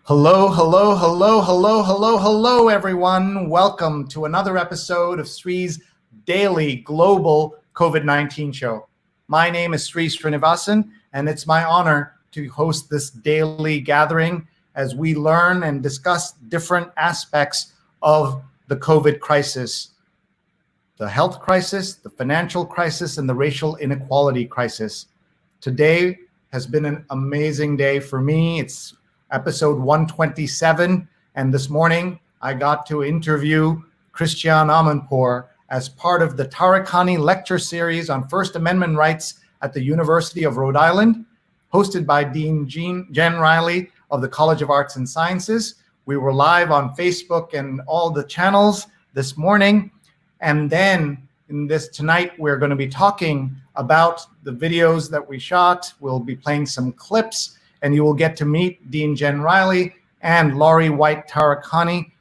Hello, hello, hello, hello, hello, hello, everyone. Welcome to another episode of Sree's daily global COVID-19 show. My name is Sree Sreenivasan, and it's my honor to host this daily gathering as we learn and discuss different aspects of the COVID crisis, the health crisis, the financial crisis, and the racial inequality crisis. Today has been an amazing day for me. It's episode 127, and this morning I got to interview Christiane Amanpour as part of the Taricani lecture series on First Amendment rights at the University of Rhode Island, hosted by Dean Jen Riley of the College of Arts and Sciences. We were live on Facebook and all the channels this morning, and then tonight we're going to be talking about the videos that we shot. We'll be playing some clips, and you will get to meet Dean Jen Riley and Laurie White-Taricani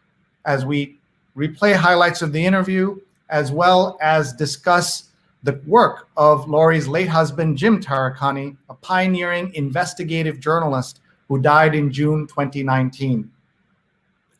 as we replay highlights of the interview, as well as discuss the work of Laurie's late husband, Jim Taricani, a pioneering investigative journalist who died in June 2019.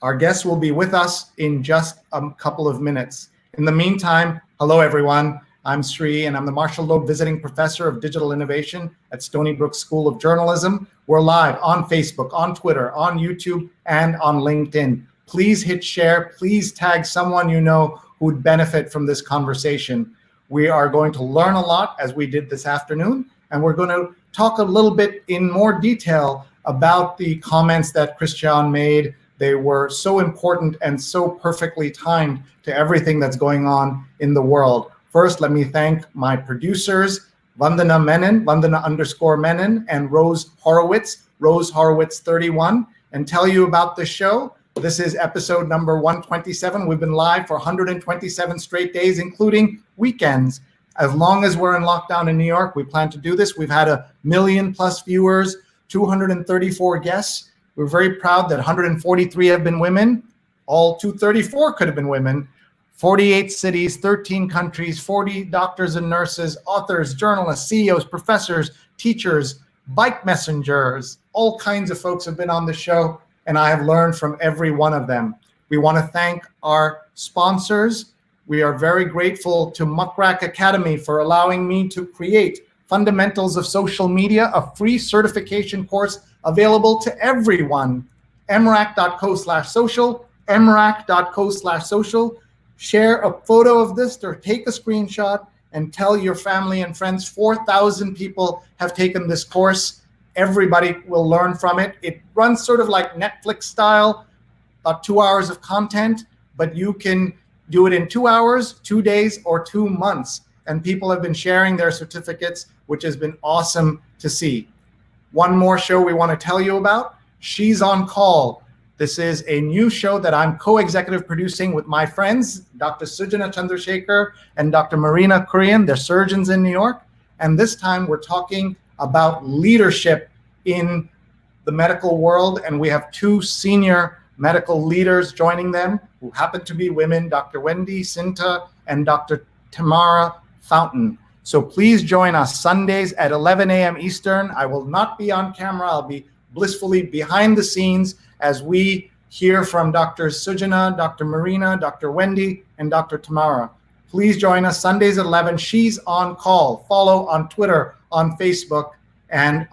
Our guests will be with us in just a couple of minutes. In the meantime, hello everyone. I'm Sree, and I'm the Marshall Loeb Visiting Professor of Digital Innovation at Stony Brook School of Journalism. We're live on Facebook, on Twitter, on YouTube, and on LinkedIn. Please hit share. Please tag someone you know who would benefit from this conversation. We are going to learn a lot, as we did this afternoon, and we're going to talk a little bit in more detail about the comments that Christiane made. They were so important and so perfectly timed to everything that's going on in the world. First, let me thank my producers, Vandana Menon, Vandana_Menon, and Rose Horowitz, Rose Horowitz 31, and tell you about the show. This is episode number 127. We've been live for 127 straight days, including weekends. As long as we're in lockdown in New York, we plan to do this. We've had 1 million+ viewers, 234 guests. We're very proud that 143 have been women. All 234 could have been women. 48 cities, 13 countries, 40 doctors and nurses, authors, journalists, CEOs, professors, teachers, bike messengers, all kinds of folks have been on the show, and I have learned from every one of them. We want to thank our sponsors. We are very grateful to Muckrack Academy for allowing me to create Fundamentals of Social Media, a free certification course available to everyone. mrac.co/social, mrac.co/social. Share a photo of this or take a screenshot and tell your family and friends. 4,000 people have taken this course. Everybody will learn from it. It runs sort of like Netflix style, about 2 hours of content, but you can do it in 2 hours, 2 days, or 2 months. And people have been sharing their certificates, which has been awesome to see. One more show we want to tell you about, She's on Call. This is a new show that I'm co-executive producing with my friends, Dr. Sujana Chandrasekhar and Dr. Marina Kurian. They're surgeons in New York. And this time we're talking about leadership in the medical world. And we have 2 senior medical leaders joining them who happen to be women, Dr. Wendy Sinta and Dr. Tamara Fountain. So please join us Sundays at 11 a.m. Eastern. I will not be on camera. I'll be blissfully behind the scenes as we hear from Dr. Sujana, Dr. Marina, Dr. Wendy, and Dr. Tamara. Please join us Sundays at 11. She's on Call. Follow on Twitter, on Facebook, and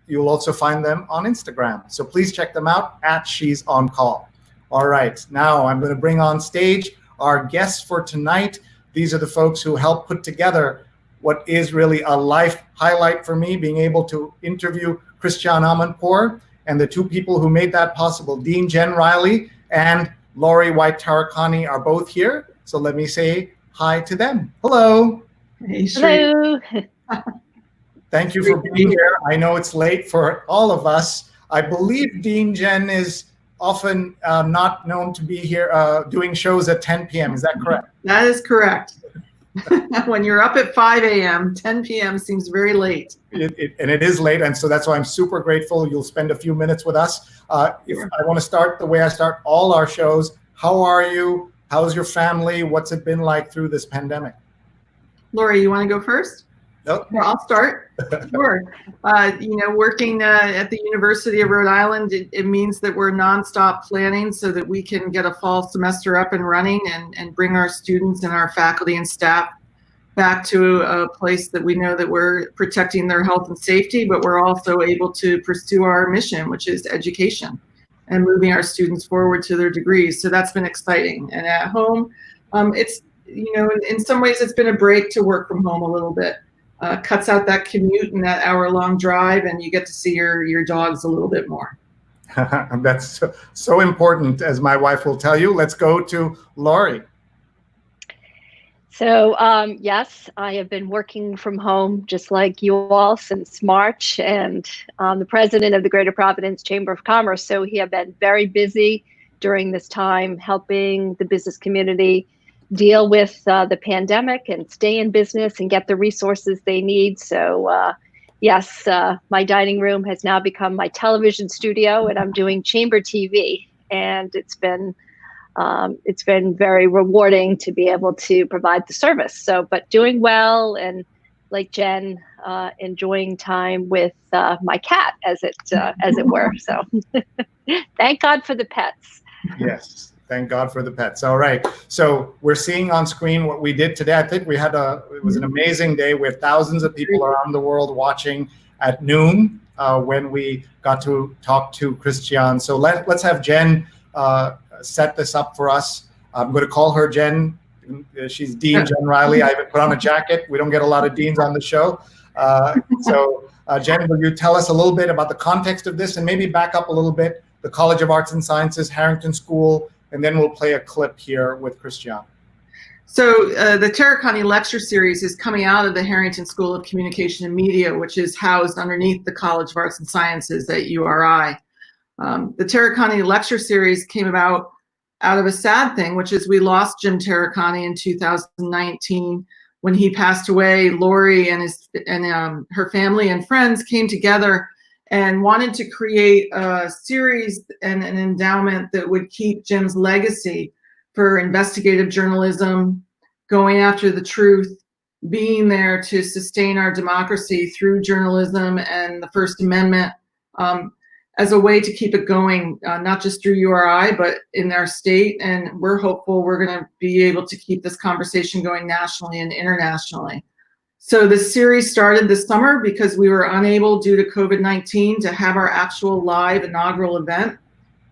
you'll also find them on Instagram. So please check them out at She's on Call. All right, now I'm going to bring on stage our guests for tonight. These are the folks who helped put together what is really a life highlight for me, being able to interview Christiane Amanpour, and the 2 people who made that possible, Dean Jen Riley and Laurie White-Taricani, are both here. So let me say hi to them. Hello. Hey, hello. Thank you for being here. I know it's late for all of us. I believe Dean Jen is often not known to be here doing shows at 10 p.m. Is that correct? That is correct. When you're up at 5 a.m., 10 p.m. seems very late. And it is late, and so that's why I'm super grateful you'll spend a few minutes with us. If I want to start the way I start all our shows, how are you? How's your family? What's it been like through this pandemic? Laurie, you want to go first? Nope. Well, I'll start. Sure. Working at the University of Rhode Island, it means that we're nonstop planning so that we can get a fall semester up and running and bring our students and our faculty and staff back to a place that we know that we're protecting their health and safety, but we're also able to pursue our mission, which is education and moving our students forward to their degrees. So that's been exciting. And at home, it's, in some ways it's been a break to work from home a little bit. Cuts out that commute and that hour-long drive, and you get to see your dogs a little bit more. That's so important, as my wife will tell you. Let's go to Laurie. So yes, I have been working from home just like you all since March, and I'm the president of the Greater Providence Chamber of Commerce. So we have been very busy during this time helping the business community deal with the pandemic and stay in business and get the resources they need. So yes, my dining room has now become my television studio, and I'm doing chamber TV, and it's been very rewarding to be able to provide the service. So, but doing well, and like Jen, enjoying time with my cat, as it were. So, thank God for the pets. Yes, thank God for the pets. All right. So we're seeing on screen what we did today. I think it was an amazing day with thousands of people around the world watching at noon when we got to talk to Christiane. So let's have Jen set this up for us. I'm going to call her Jen. She's Dean Jen Riley. I even put on a jacket. We don't get a lot of deans on the show. So Jen, will you tell us a little bit about the context of this, and maybe back up a little bit, the College of Arts and Sciences, Harrington School, and then we'll play a clip here with Christiane. So the Taricani lecture series is coming out of the Harrington School of Communication and Media, which is housed underneath the College of Arts and Sciences at URI. The Taricani lecture series came about out of a sad thing, which is we lost Jim Taricani in 2019 when he passed away. Laurie and her family and friends came together and wanted to create a series and an endowment that would keep Jim's legacy for investigative journalism, going after the truth, being there to sustain our democracy through journalism and the First Amendment, as a way to keep it going, not just through URI, but in our state. And we're hopeful we're going to be able to keep this conversation going nationally and internationally. So this series started this summer because we were unable, due to COVID-19, to have our actual live inaugural event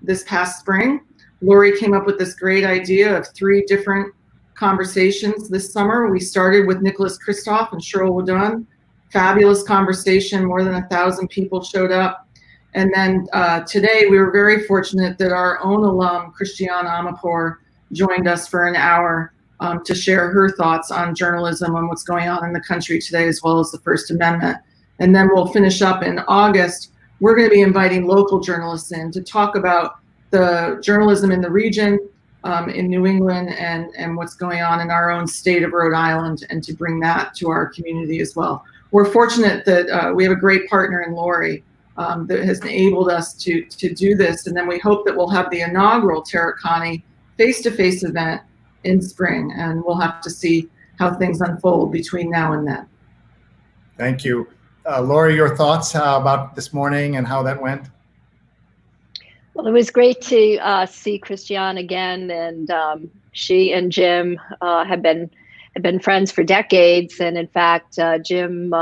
this past spring. Laurie came up with this great idea of 3 different conversations this summer. We started with Nicholas Kristof and Cheryl Wadon. Fabulous conversation, more than 1,000 people showed up. And then today we were very fortunate that our own alum, Christiane Amanpour, joined us for an hour to share her thoughts on journalism and what's going on in the country today, as well as the First Amendment. And then we'll finish up in August. We're going to be inviting local journalists in to talk about the journalism in the region, in New England, and what's going on in our own state of Rhode Island, and to bring that to our community as well. We're fortunate that we have a great partner in Laurie that has enabled us to do this. And then we hope that we'll have the inaugural Taricani face-to-face event in spring, and we'll have to see how things unfold between now and then. Thank you. Laurie, your thoughts about this morning and how that went? Well, it was great to see Christiane again, and she and Jim have been friends for decades. And in fact, Jim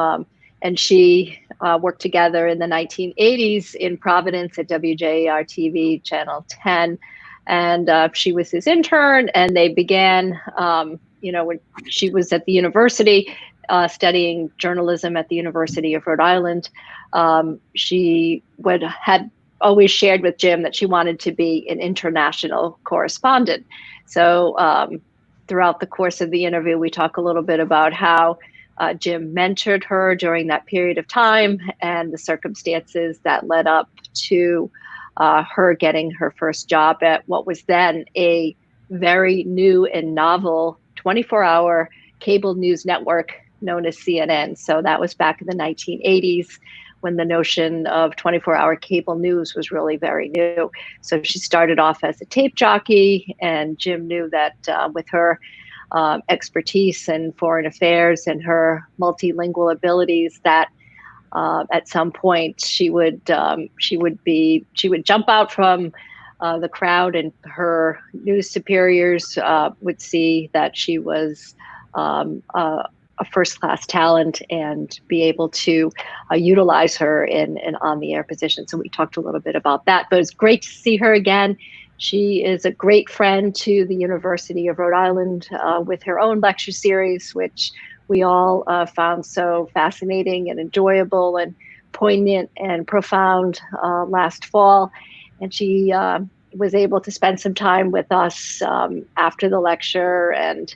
and she worked together in the 1980s in Providence at WJR-TV Channel 10. And she was his intern, and they began, when she was at the university studying journalism at the University of Rhode Island. She had always shared with Jim that she wanted to be an international correspondent. So throughout the course of the interview, we talk a little bit about how Jim mentored her during that period of time and the circumstances that led up to her getting her first job at what was then a very new and novel 24-hour cable news network known as CNN. So that was back in the 1980s when the notion of 24-hour cable news was really very new. So she started off as a tape jockey, and Jim knew that with her expertise in foreign affairs and her multilingual abilities that at some point she would jump out from the crowd, and her news superiors would see that she was a first-class talent and be able to utilize her in an on-the-air position. So we talked a little bit about that, but it's great to see her again. She is a great friend to the University of Rhode Island with her own lecture series, which we all found so fascinating and enjoyable and poignant and profound last fall. And she was able to spend some time with us after the lecture, and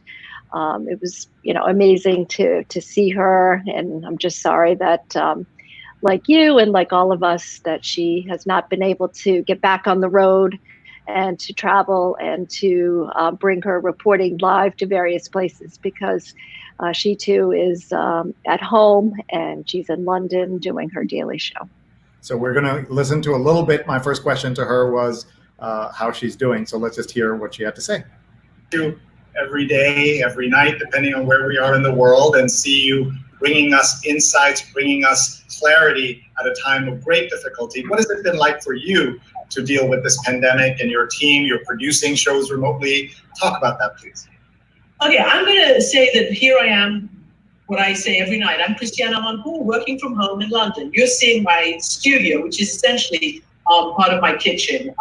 it was, amazing to see her. And I'm just sorry that, like you and like all of us, that she has not been able to get back on the road and to travel and to bring her reporting live to various places, because she too is at home and she's in London doing her daily show. So we're going to listen to a little bit. My first question to her was how she's doing. So let's just hear what she had to say. Every day, every night, depending on where we are in the world, and see you bringing us insights, bringing us clarity at a time of great difficulty. What has it been like for you to deal with this pandemic and your team? You're producing shows remotely. Talk about that, please. Okay, I'm going to say that here I am, what I say every night. I'm Christiane Amanpour, working from home in London. You're seeing my studio, which is essentially part of my kitchen.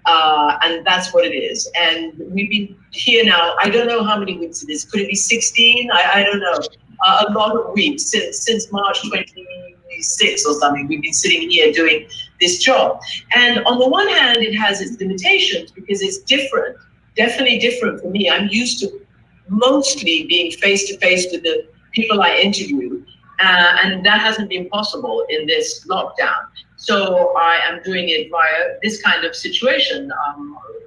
And that's what it is. And we've been here now, I don't know how many weeks it is. Could it be 16? I don't know. A lot of weeks, since March 26 or something, we've been sitting here doing this job. And on the one hand, it has its limitations because it's different, definitely different for me. I'm used to mostly being face-to-face with the people I interview. And that hasn't been possible in this lockdown. So I am doing it via this kind of situation,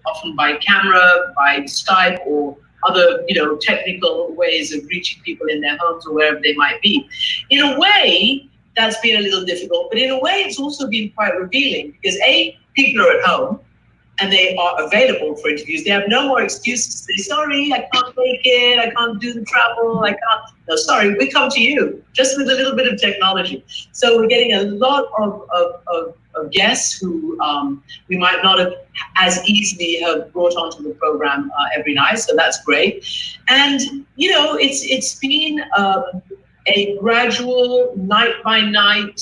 often by camera, by Skype, or other, technical ways of reaching people in their homes or wherever they might be. In a way, that's been a little difficult, but in a way, it's also been quite revealing because people are at home and they are available for interviews. They have no more excuses to say, sorry, I can't make it, I can't do the travel, I can't. No, sorry, we come to you, just with a little bit of technology. So we're getting a lot of guests who we might not have as easily have brought onto the program every night, so that's great. And, it's been a gradual, night-by-night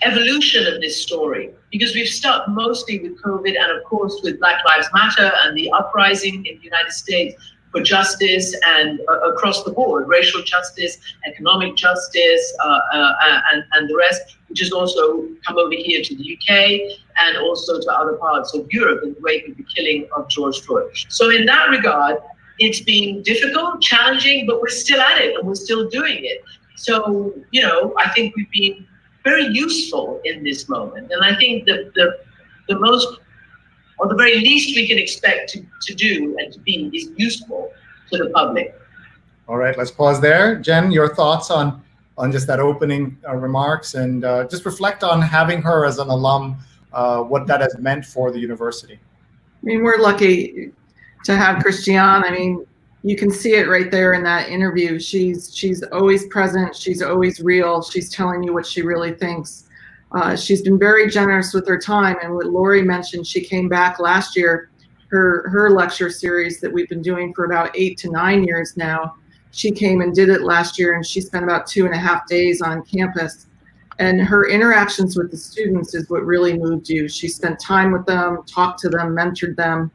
evolution of this story, because we've stuck mostly with COVID and of course with Black Lives Matter and the uprising in the United States for justice and across the board, racial justice, economic justice, and the rest, which has also come over here to the UK and also to other parts of Europe in the wake of the killing of George Floyd. So in that regard, it's been difficult, challenging, but we're still at it and we're still doing it. So, I think we've been very useful in this moment. And I think that the most, or the very least we can expect to do and to be is useful to the public. All right, let's pause there. Jen, your thoughts on just that opening remarks, and just reflect on having her as an alum, what that has meant for the university. I mean, we're lucky to have Christiane. I mean, you can see it right there in that interview. She's always present. She's always real. She's telling you what she really thinks. She's been very generous with her time. And what Laurie mentioned, she came back last year, her lecture series that we've been doing for about 8 to 9 years now. She came and did it last year, and she spent about 2.5 days on campus. And her interactions with the students is what really moved you. She spent time with them, talked to them, mentored them,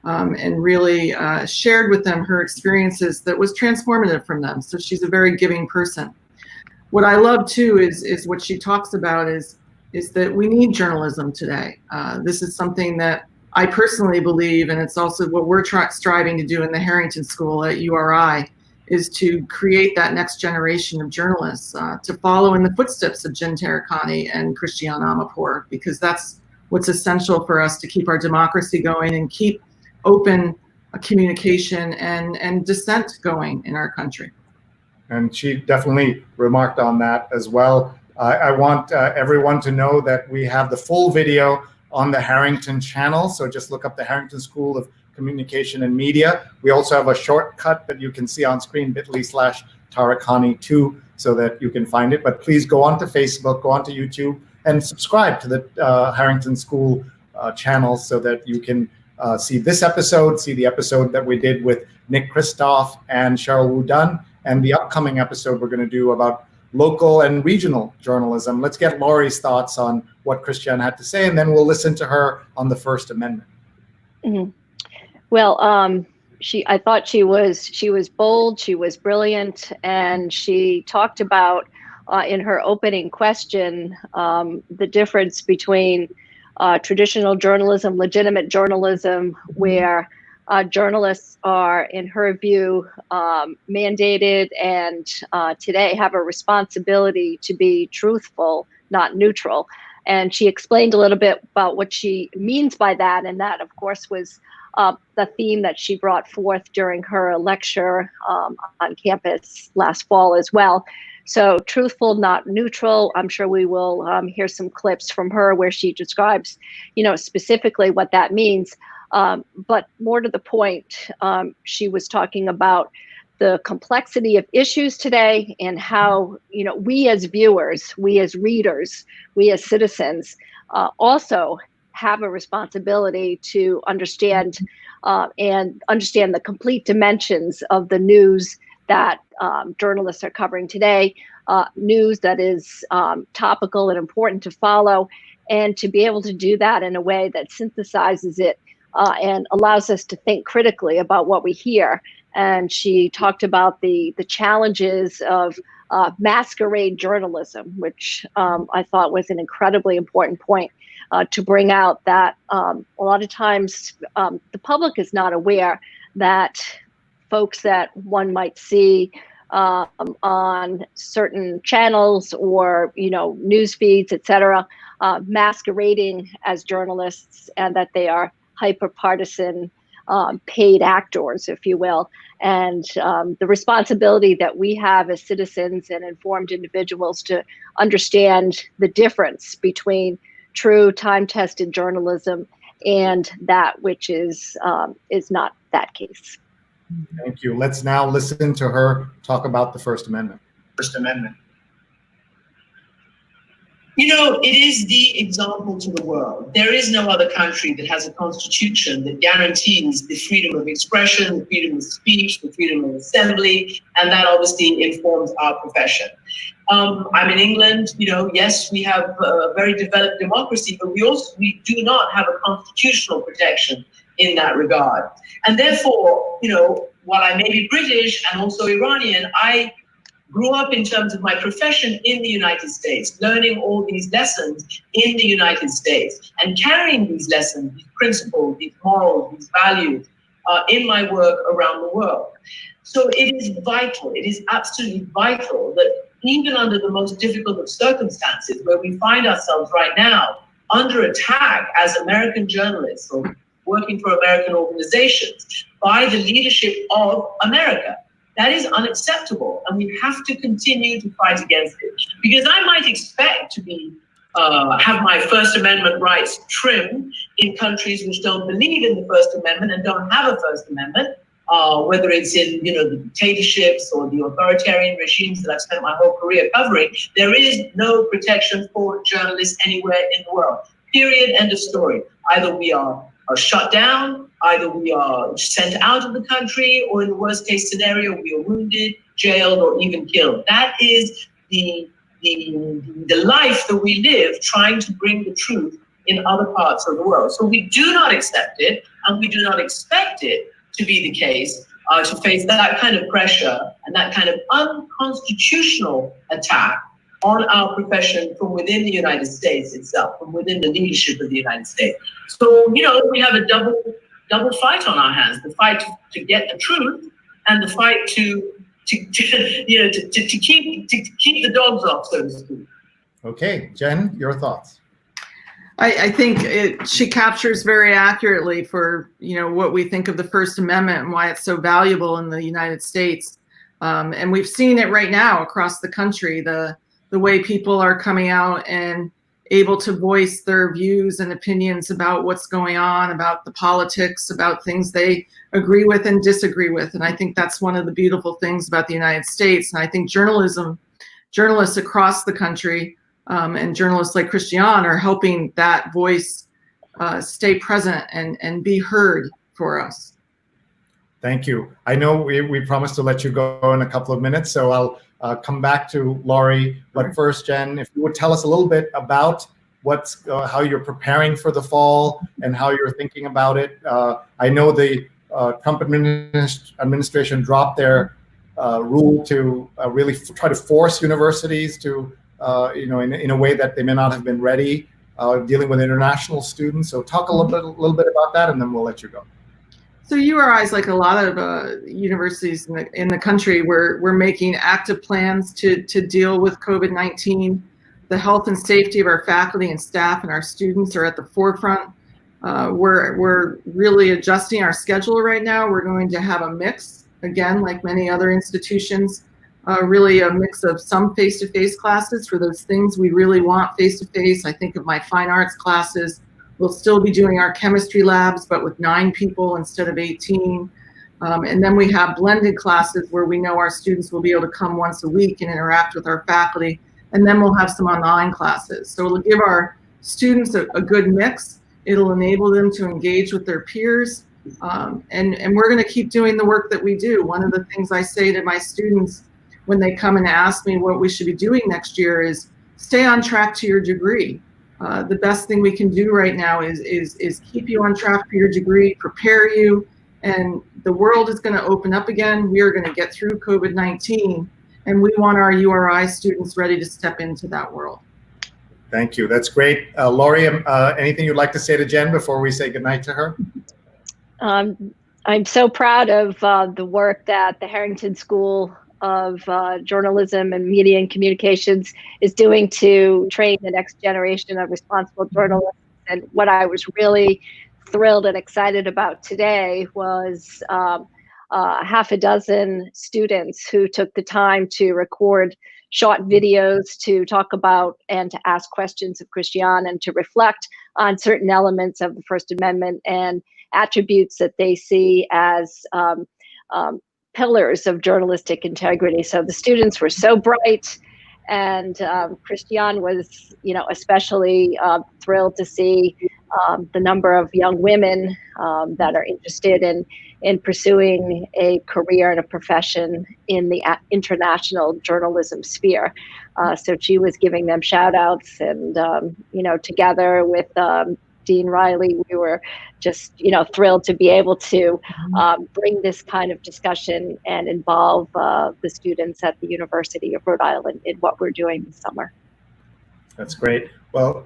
and really shared with them her experiences that was transformative from them. So she's a very giving person. What I love too is what she talks about is that we need journalism today. This is something that I personally believe, and it's also what we're striving to do in the Harrington School at URI, is to create that next generation of journalists to follow in the footsteps of Jen Taricani and Christiane Amanpour, because that's what's essential for us to keep our democracy going and keep open communication and dissent going in our country. And she definitely remarked on that as well. I want everyone to know that we have the full video on the Harrington channel. So just look up the Harrington School of Communication and Media. We also have a shortcut that you can see on screen, bit.ly/Taricani2, so that you can find it. But please go onto Facebook, go onto YouTube, and subscribe to the Harrington School channel so that you can see this episode, see the episode that we did with Nick Kristoff and Cheryl Wu Dunn, and the upcoming episode we're going to do about local and regional journalism. Let's get Laurie's thoughts on what Christiane had to say, and then we'll listen to her on the First Amendment. Mm-hmm. Well, I thought she was bold, she was brilliant, and she talked about in her opening question the difference between traditional journalism, legitimate journalism, where journalists are, in her view, mandated and today have a responsibility to be truthful, not neutral. And she explained a little bit about what she means by that. And that, of course, was the theme that she brought forth during her lecture on campus last fall as well. So truthful, not neutral. I'm sure we will hear some clips from her where she describes, specifically what that means. But more to the point, she was talking about the complexity of issues today and how, we as viewers, we as readers, we as citizens also have a responsibility to understand the complete dimensions of the news that journalists are covering today, news that is topical and important to follow, and to be able to do that in a way that synthesizes it and allows us to think critically about what we hear. And she talked about the challenges of masquerade journalism, which I thought was an incredibly important point to bring out, that a lot of times the public is not aware that folks that one might see on certain channels or, news feeds, et cetera, masquerading as journalists, and that they are hyper-partisan paid actors, if you will. And the responsibility that we have as citizens and informed individuals to understand the difference between true time-tested journalism and that which is not that case. Thank you. Let's now listen to her talk about the First Amendment. First Amendment. It is the example to the world. There is no other country that has a constitution that guarantees the freedom of expression, the freedom of speech, the freedom of assembly, and that obviously informs our profession. I'm in England. Yes, we have a very developed democracy, but we do not have a constitutional protection in that regard. And therefore, while I may be British and also Iranian, I grew up in terms of my profession in the United States, learning all these lessons in the United States and carrying these lessons, these principles, these morals, these values in my work around the world. So it is vital, it is absolutely vital that even under the most difficult of circumstances, where we find ourselves right now under attack as American journalists or working for American organizations by the leadership of America. That is unacceptable, and we have to continue to fight against it. Because I might expect to be have my First Amendment rights trimmed in countries which don't believe in the First Amendment and don't have a First Amendment, whether it's in the dictatorships or the authoritarian regimes that I've spent my whole career covering. There is no protection for journalists anywhere in the world. Period. End of story. Either we are shut down, either we are sent out of the country, or in the worst case scenario, we are wounded, jailed, or even killed. That is the life that we live, trying to bring the truth in other parts of the world. So we do not accept it, and we do not expect it to be the case, to face that kind of pressure and that kind of unconstitutional attack on our profession from within the United States itself, from within the leadership of the United States. So, we have a double fight on our hands: the fight to get the truth, and the fight to keep the dogs off, so to speak. Okay, Jen, your thoughts. I think she captures very accurately for what we think of the First Amendment and why it's so valuable in the United States. And we've seen it right now across the country, the way people are coming out and able to voice their views and opinions about what's going on, about the politics, about things they agree with and disagree with. And I think that's one of the beautiful things about the United States. And I think journalists across the country, and journalists like Christiane are helping that voice stay present and be heard for us. Thank you. I know we promised to let you go in a couple of minutes, so I'll come back to Laurie. But first, Jen, if you would tell us a little bit about how you're preparing for the fall and how you're thinking about it. I know the Trump administration dropped their rule to really try to force universities to, in a way that they may not have been ready, dealing with international students. So talk a little bit about that, and then we'll let you go. So URIs, like a lot of universities in the country, we're making active plans to deal with COVID-19. The health and safety of our faculty and staff and our students are at the forefront. We're really adjusting our schedule right now. We're going to have a mix, again, like many other institutions, really a mix of some face-to-face classes for those things we really want face-to-face. I think of my fine arts classes. We'll still be doing our chemistry labs, but with 9 people instead of 18. And then we have blended classes where we know our students will be able to come once a week and interact with our faculty. And then we'll have some online classes. So it'll give our students a good mix. It'll enable them to engage with their peers. And we're gonna keep doing the work that we do. One of the things I say to my students when they come and ask me what we should be doing next year is stay on track to your degree. The best thing we can do right now is keep you on track for your degree, prepare you, and the world is going to open up again. We are going to get through COVID-19, and we want our URI students ready to step into that world. Thank you. That's great. Laurie, anything you'd like to say to Jen before we say goodnight to her? I'm so proud of the work that the Harrington School of Journalism and Media and Communications is doing to train the next generation of responsible journalists. And what I was really thrilled and excited about today was half a dozen students who took the time to record short videos to talk about and to ask questions of Christiane and to reflect on certain elements of the First Amendment and attributes that they see as pillars of journalistic integrity. So the students were so bright, and Christiane was, especially thrilled to see the number of young women that are interested in pursuing a career and a profession in the international journalism sphere. So she was giving them shout outs, and together with Dean Riley, we were just, thrilled to be able to bring this kind of discussion and involve the students at the University of Rhode Island in what we're doing this summer. That's great. Well,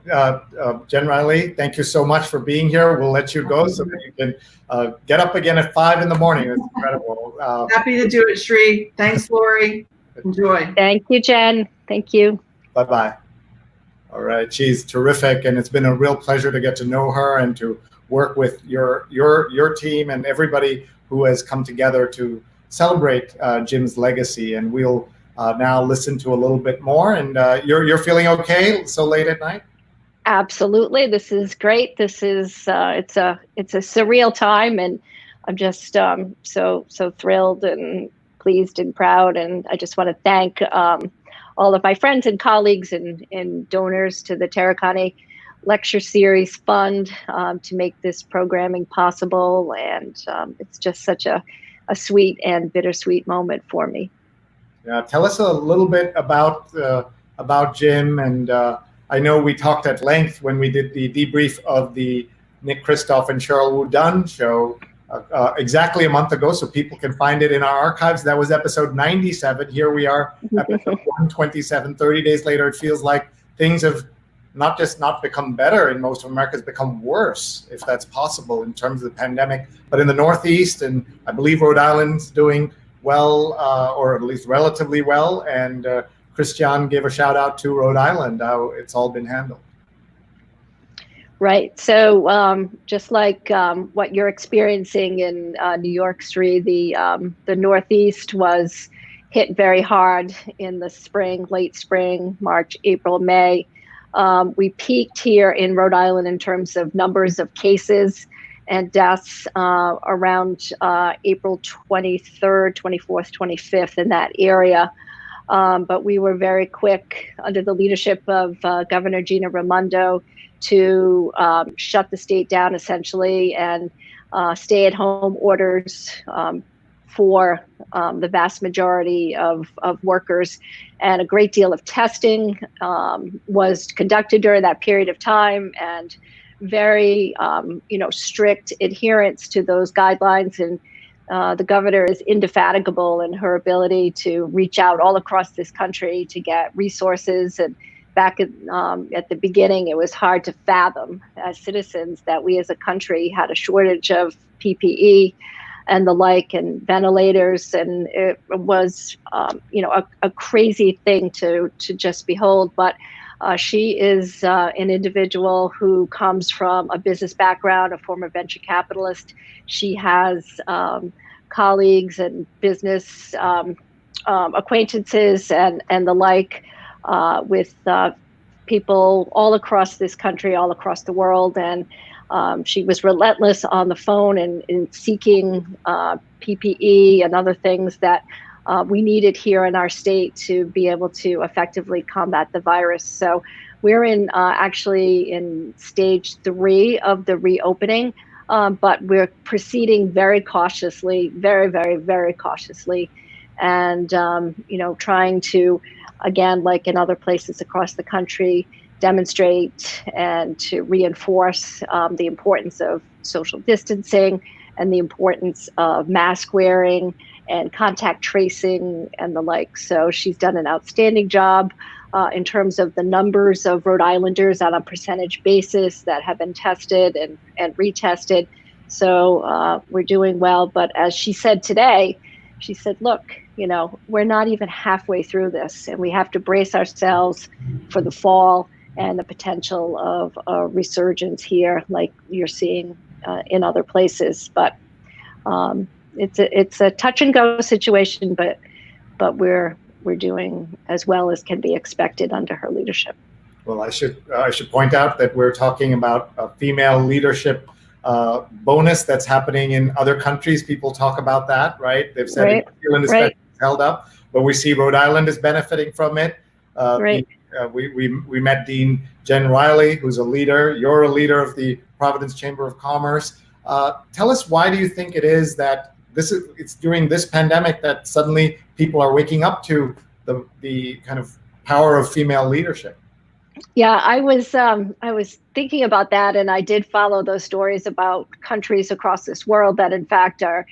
Jen Riley, thank you so much for being here. We'll let you go so that you can get up again at 5 in the morning. It's incredible. Happy to do it, Sree. Thanks, Laurie. Enjoy. Thank you, Jen. Thank you. Bye-bye. All right, she's terrific, and it's been a real pleasure to get to know her and to work with your team and everybody who has come together to celebrate Jim's legacy. And we'll now listen to a little bit more. And you're feeling okay so late at night? Absolutely, this is great. This is it's a surreal time, and I'm just so thrilled and pleased and proud. And I just want to thank all of my friends and colleagues and donors to the Taricani Lecture Series Fund to make this programming possible. And it's just such a sweet and bittersweet moment for me. Yeah, tell us a little bit about Jim. And I know we talked at length when we did the debrief of the Nick Kristof and Cheryl Wu Dunn show exactly a month ago, so people can find it in our archives. That was episode 97. Here we are, episode 127. 30 days later, it feels like things have not just not become better in most of America, it's become worse, if that's possible, in terms of the pandemic. But in the Northeast, and I believe Rhode Island's doing well, or at least relatively well. And Christiane gave a shout out to Rhode Island, how it's all been handled. Right. So just like what you're experiencing in New York, Sree, the Northeast was hit very hard in the spring, late spring, March, April, May. We peaked here in Rhode Island in terms of numbers of cases and deaths around April 23rd, 24th, 25th in that area. But we were very quick under the leadership of Governor Gina Raimondo to shut the state down essentially, and stay-at-home orders for the vast majority of workers. And a great deal of testing was conducted during that period of time, and very strict adherence to those guidelines. And the governor is indefatigable in her ability to reach out all across this country to get resources. And back at the beginning, it was hard to fathom as citizens that we as a country had a shortage of PPE and the like, and ventilators, and it was a crazy thing to just behold. But she is an individual who comes from a business background, a former venture capitalist. She has colleagues and business acquaintances and the like with people all across this country, all across the world. And she was relentless on the phone in seeking PPE and other things that we needed here in our state to be able to effectively combat the virus. So we're actually in stage 3 of the reopening, but we're proceeding very cautiously, very, very, very cautiously, and trying to, again, like in other places across the country, demonstrate and to reinforce the importance of social distancing and the importance of mask wearing and contact tracing and the like. So she's done an outstanding job in terms of the numbers of Rhode Islanders on a percentage basis that have been tested and retested. So we're doing well. But as she said today, she said, look, we're not even halfway through this, and we have to brace ourselves for the fall and the potential of a resurgence here like you're seeing in other places. But it's a touch and go situation, but we're doing as well as can be expected under her leadership. Well, I should point out that we're talking about a female leadership bonus that's happening in other countries. People talk about that, right? They've said Right. New Zealand is held up, but we see Rhode Island is benefiting from it. Right. We met Dean Jen Riley, who's a leader. You're a leader of the Providence Chamber of Commerce. Tell us, why do you think it is that it's during this pandemic that suddenly people are waking up to the kind of power of female leadership? Yeah, I was thinking about that, and I did follow those stories about countries across this world that in fact are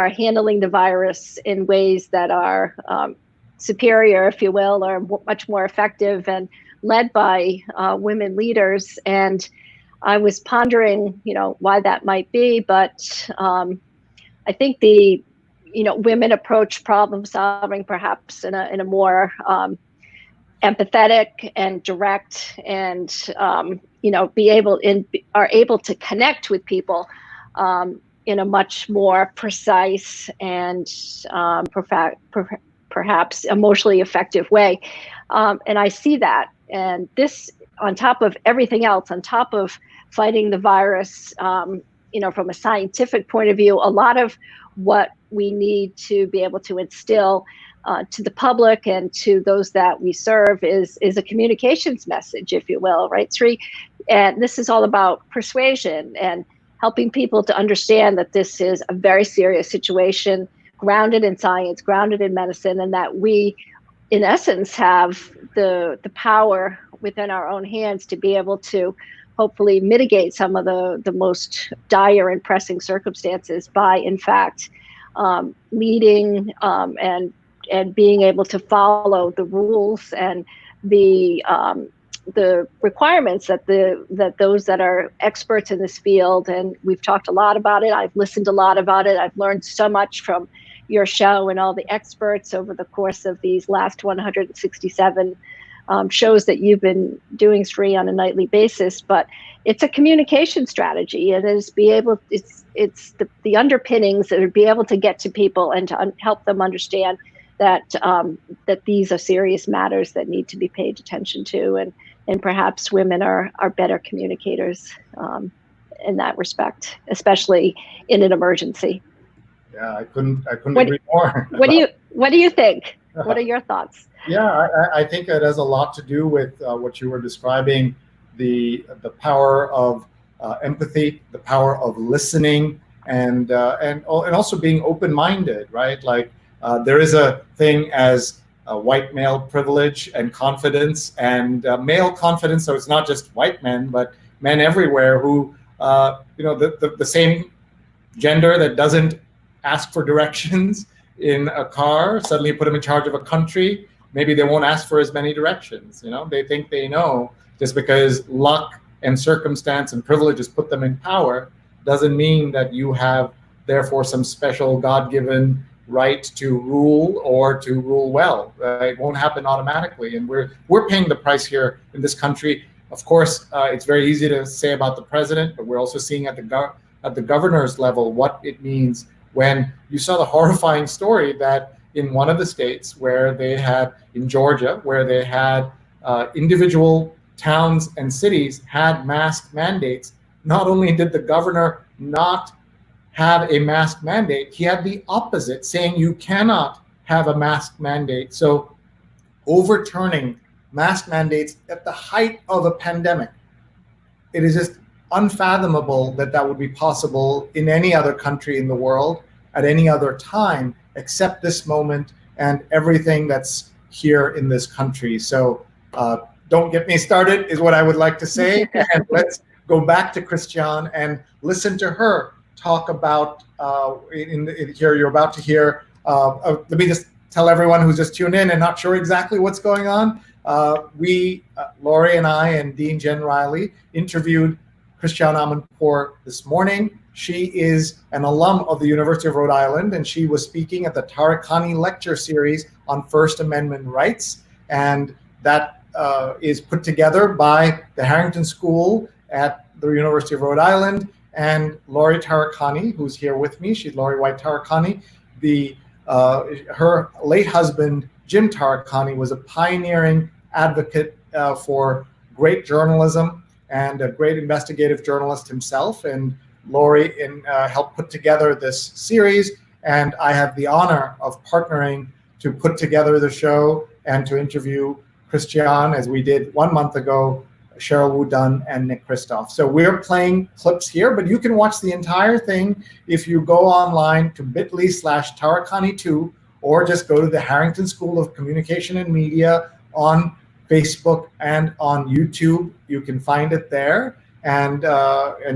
handling the virus in ways that are superior, if you will, or much more effective and led by women leaders. And I was pondering, why that might be, but I think women approach problem solving perhaps in a more empathetic and direct, and are able to connect with people in a much more precise and perhaps emotionally effective way. And I see that. And this, on top of everything else, on top of fighting the virus, from a scientific point of view, a lot of what we need to be able to instill to the public and to those that we serve is a communications message, if you will, right, Sree? And this is all about persuasion and helping people to understand that this is a very serious situation, grounded in science, grounded in medicine, and that we, in essence, have the power within our own hands to be able to hopefully mitigate some of the most dire and pressing circumstances by, in fact, leading and being able to follow the rules and the requirements that those that are experts in this field. And we've talked a lot about it. I've listened a lot about it. I've learned so much from your show and all the experts over the course of these last 167 shows that you've been doing, Sree, on a nightly basis. But it's a communication strategy, and it's the underpinnings that would be able to get to people and to help them understand that these are serious matters that need to be paid attention to, and and perhaps women are better communicators in that respect, especially in an emergency. Yeah, I couldn't agree more. What do you think? What are your thoughts? Yeah, I think it has a lot to do with what you were describing, the power of empathy, the power of listening, and also being open-minded, right? Like there is a thing as white male privilege and confidence, and male confidence. So it's not just white men, but men everywhere who, the same gender that doesn't ask for directions in a car, suddenly put them in charge of a country. Maybe they won't ask for as many directions. They think they know. Just because luck and circumstance and privileges put them in power doesn't mean that you have therefore some special God-given right to rule or to rule well. It won't happen automatically, and we're paying the price here in this country. Of course, it's very easy to say about the president, but we're also seeing at the governor's level what it means. When you saw the horrifying story that in one of the states where they had, in Georgia, where they had individual towns and cities had mask mandates, not only did the governor not have a mask mandate, he had the opposite, saying you cannot have a mask mandate. So overturning mask mandates at the height of a pandemic, it is just unfathomable that that would be possible in any other country in the world at any other time except this moment and everything that's here in this country. So don't get me started is what I would like to say. And let's go back to Christiane and listen to her talk about here you're about to hear. Let me just tell everyone who's just tuned in and not sure exactly what's going on. Laurie and I and Dean Jen Riley interviewed Christiane Amanpour this morning. She is an alum of the University of Rhode Island, and she was speaking at the Taricani lecture series on First Amendment rights. And that is put together by the Harrington School at the University of Rhode Island, and Laurie Taricani, who's here with me. She's Laurie White-Taricani. Her late husband, Jim Taricani, was a pioneering advocate for great journalism and a great investigative journalist himself. And Laurie helped put together this series, and I have the honor of partnering to put together the show and to interview Christiane, as we did 1 month ago, Cheryl Wu Dunn and Nick Kristof. So we're playing clips here, but you can watch the entire thing if you go online to bit.ly/Taricani2, or just go to the Harrington School of Communication and Media on Facebook and on YouTube. You can find it there, and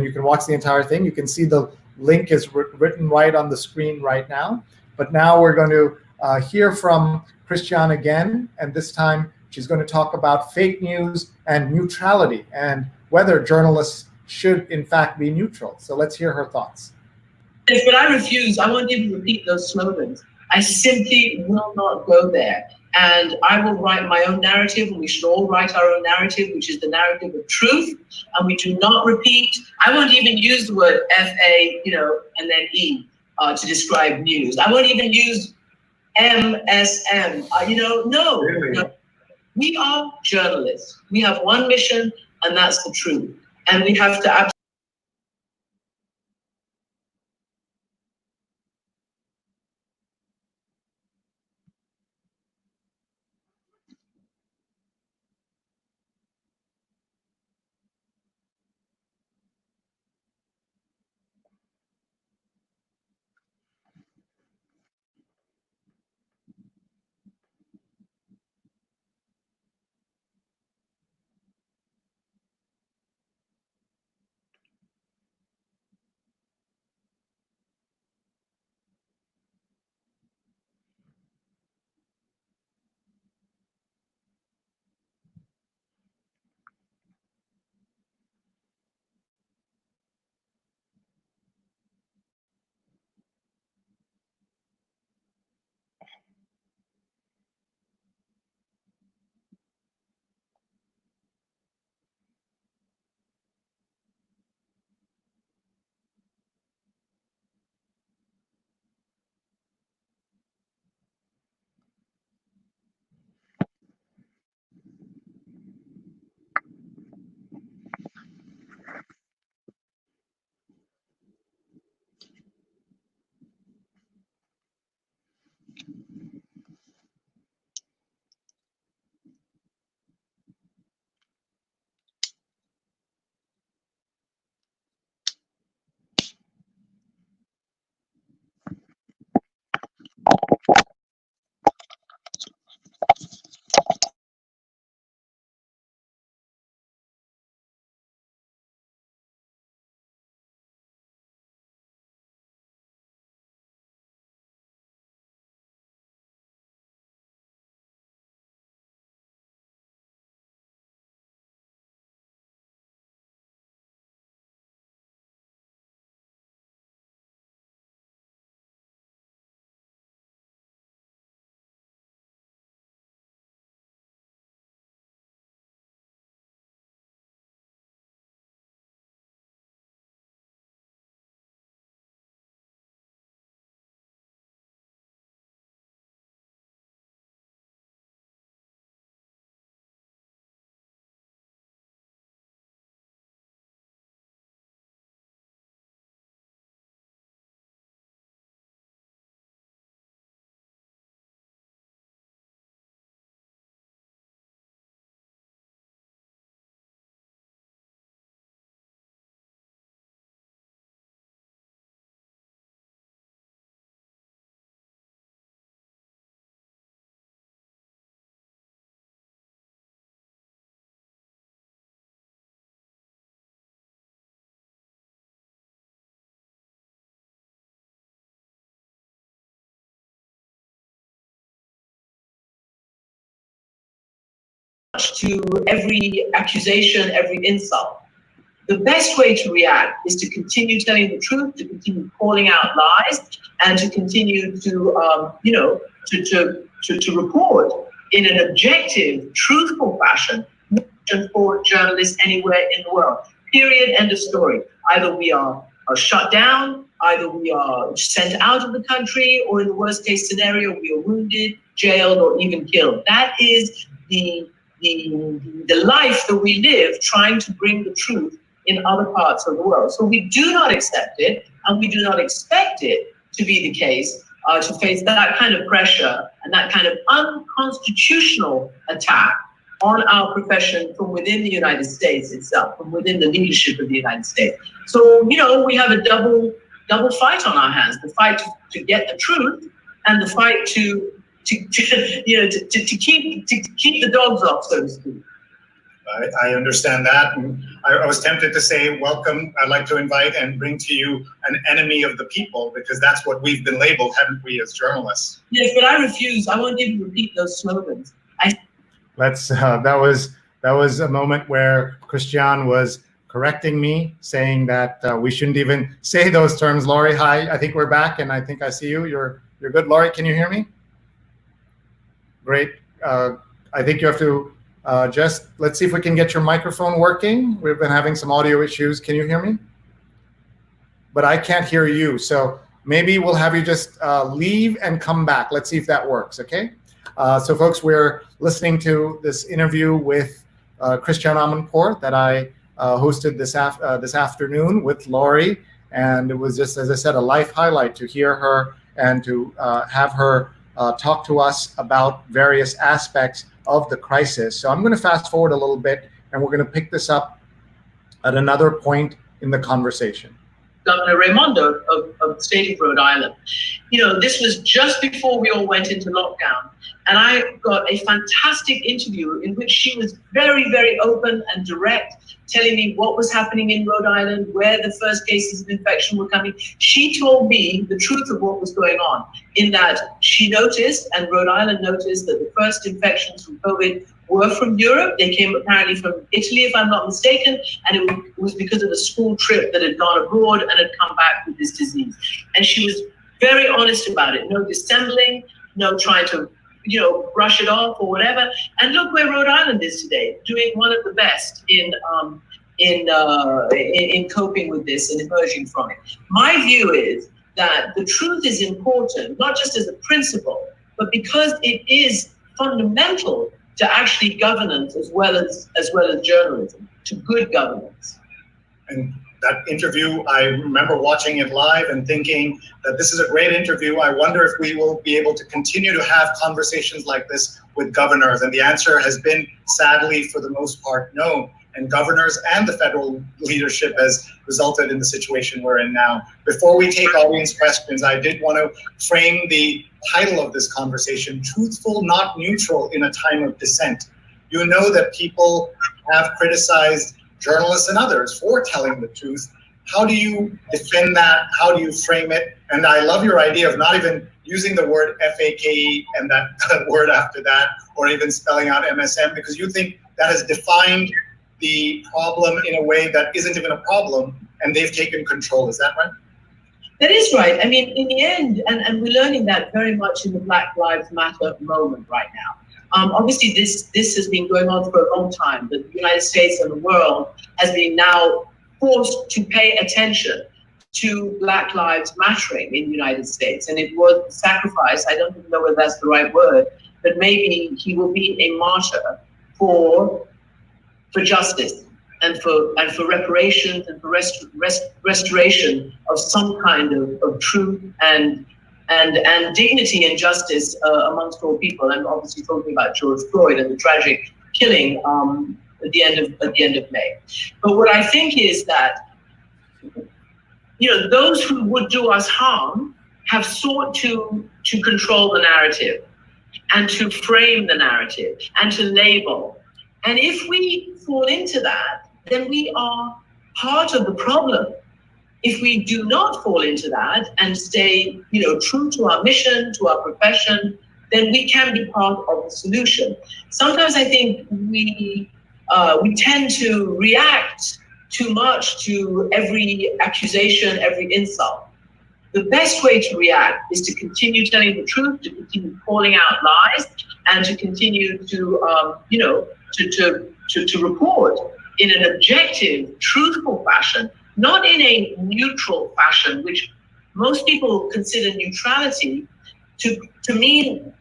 you can watch the entire thing. You can see the link is written right on the screen right now. But now we're going to hear from Christiane again, and this time she's going to talk about fake news and neutrality and whether journalists should in fact be neutral. So let's hear her thoughts. Yes, but I refuse. I won't even repeat those slogans. I simply will not go there. And I will write my own narrative, and we should all write our own narrative, which is the narrative of truth. And we do not repeat. I won't even use the word FA, and then E to describe news. I won't even use MSM. No. Really? No. We are journalists. We have one mission, and that's the truth. And we have to To every accusation, every insult. The best way to react is to continue telling the truth, to continue calling out lies, and to continue to, to report in an objective, truthful fashion for journalists anywhere in the world. Period. End of story. Either we are shut down, either we are sent out of the country, or in the worst case scenario, we are wounded, jailed, or even killed. That is the life that we live trying to bring the truth in other parts of the world. So we do not accept it, and we do not expect it to be the case, to face that kind of pressure and that kind of unconstitutional attack on our profession from within the United States itself, from within the leadership of the United States. So, we have a double fight on our hands: the fight to get the truth, and the fight to keep the dogs off, so to speak. I understand that, and I was tempted to say, welcome. I'd like to invite and bring to you an enemy of the people, because that's what we've been labeled, haven't we, as journalists? Yes, but I refuse. I won't even repeat those slogans. That was a moment where Christiane was correcting me, saying that we shouldn't even say those terms. Laurie, hi. I think we're back, and I think I see you. You're good, Laurie. Can you hear me? Great. I think you have to let's see if we can get your microphone working. We've been having some audio issues. Can you hear me? But I can't hear you. So maybe we'll have you just leave and come back. Let's see if that works, okay? So folks, we're listening to this interview with Christiane Amanpour that I hosted this afternoon with Laurie. And it was just, as I said, a life highlight to hear her and to have her talk to us about various aspects of the crisis. So I'm going to fast forward a little bit, and we're going to pick this up at another point in the conversation. Governor Raimondo of the state of Rhode Island. This was just before we all went into lockdown, and I got a fantastic interview in which she was very, very open and direct, telling me what was happening in Rhode Island, where the first cases of infection were coming. She told me the truth of what was going on, in that she noticed, and Rhode Island noticed, that the first infections from COVID were from Europe. They came apparently from Italy, if I'm not mistaken, and it was because of a school trip that had gone abroad and had come back with this disease. And she was very honest about it. No dissembling, no trying to brush it off or whatever. And look where Rhode Island is today, doing one of the best in coping with this and emerging from it. My view is that the truth is important, not just as a principle, but because it is fundamental to actually governance as well as journalism, to good governance. And that interview, I remember watching it live and thinking that this is a great interview. I wonder if we will be able to continue to have conversations like this with governors. And the answer has been, sadly, for the most part, no. And governors and the federal leadership has resulted in the situation we're in now. Before we take audience questions, I did want to frame the title of this conversation, Truthful, Not Neutral in a Time of Dissent. You know that people have criticized journalists and others for telling the truth. How do you defend that? How do you frame it? And I love your idea of not even using the word FAKE and that word after that, or even spelling out MSM, because you think that has defined the problem in a way that isn't even a problem, and they've taken control. Is that right? That is right. I mean, in the end, and we're learning that very much in the Black Lives Matter moment right now. Obviously, this has been going on for a long time. The United States and the world has been now forced to pay attention to Black Lives Mattering in the United States. And it was a sacrifice. I don't even know whether that's the right word, but maybe he will be a martyr for justice and for reparations and for restoration of some kind of truth and dignity and justice amongst all people. I'm obviously talking about George Floyd and the tragic killing at the end of May. But what I think is that, you know, those who would do us harm have sought to control the narrative and to frame the narrative and to label. And if we fall into that, then we are part of the problem. If we do not fall into that and stay, you know, true to our mission, to our profession, then we can be part of the solution. Sometimes I think we tend to react too much to every accusation, every insult. The best way to react is to continue telling the truth, to continue calling out lies, and to continue to, you know, to report in an objective, truthful fashion, not in a neutral fashion, which most people consider neutrality to mean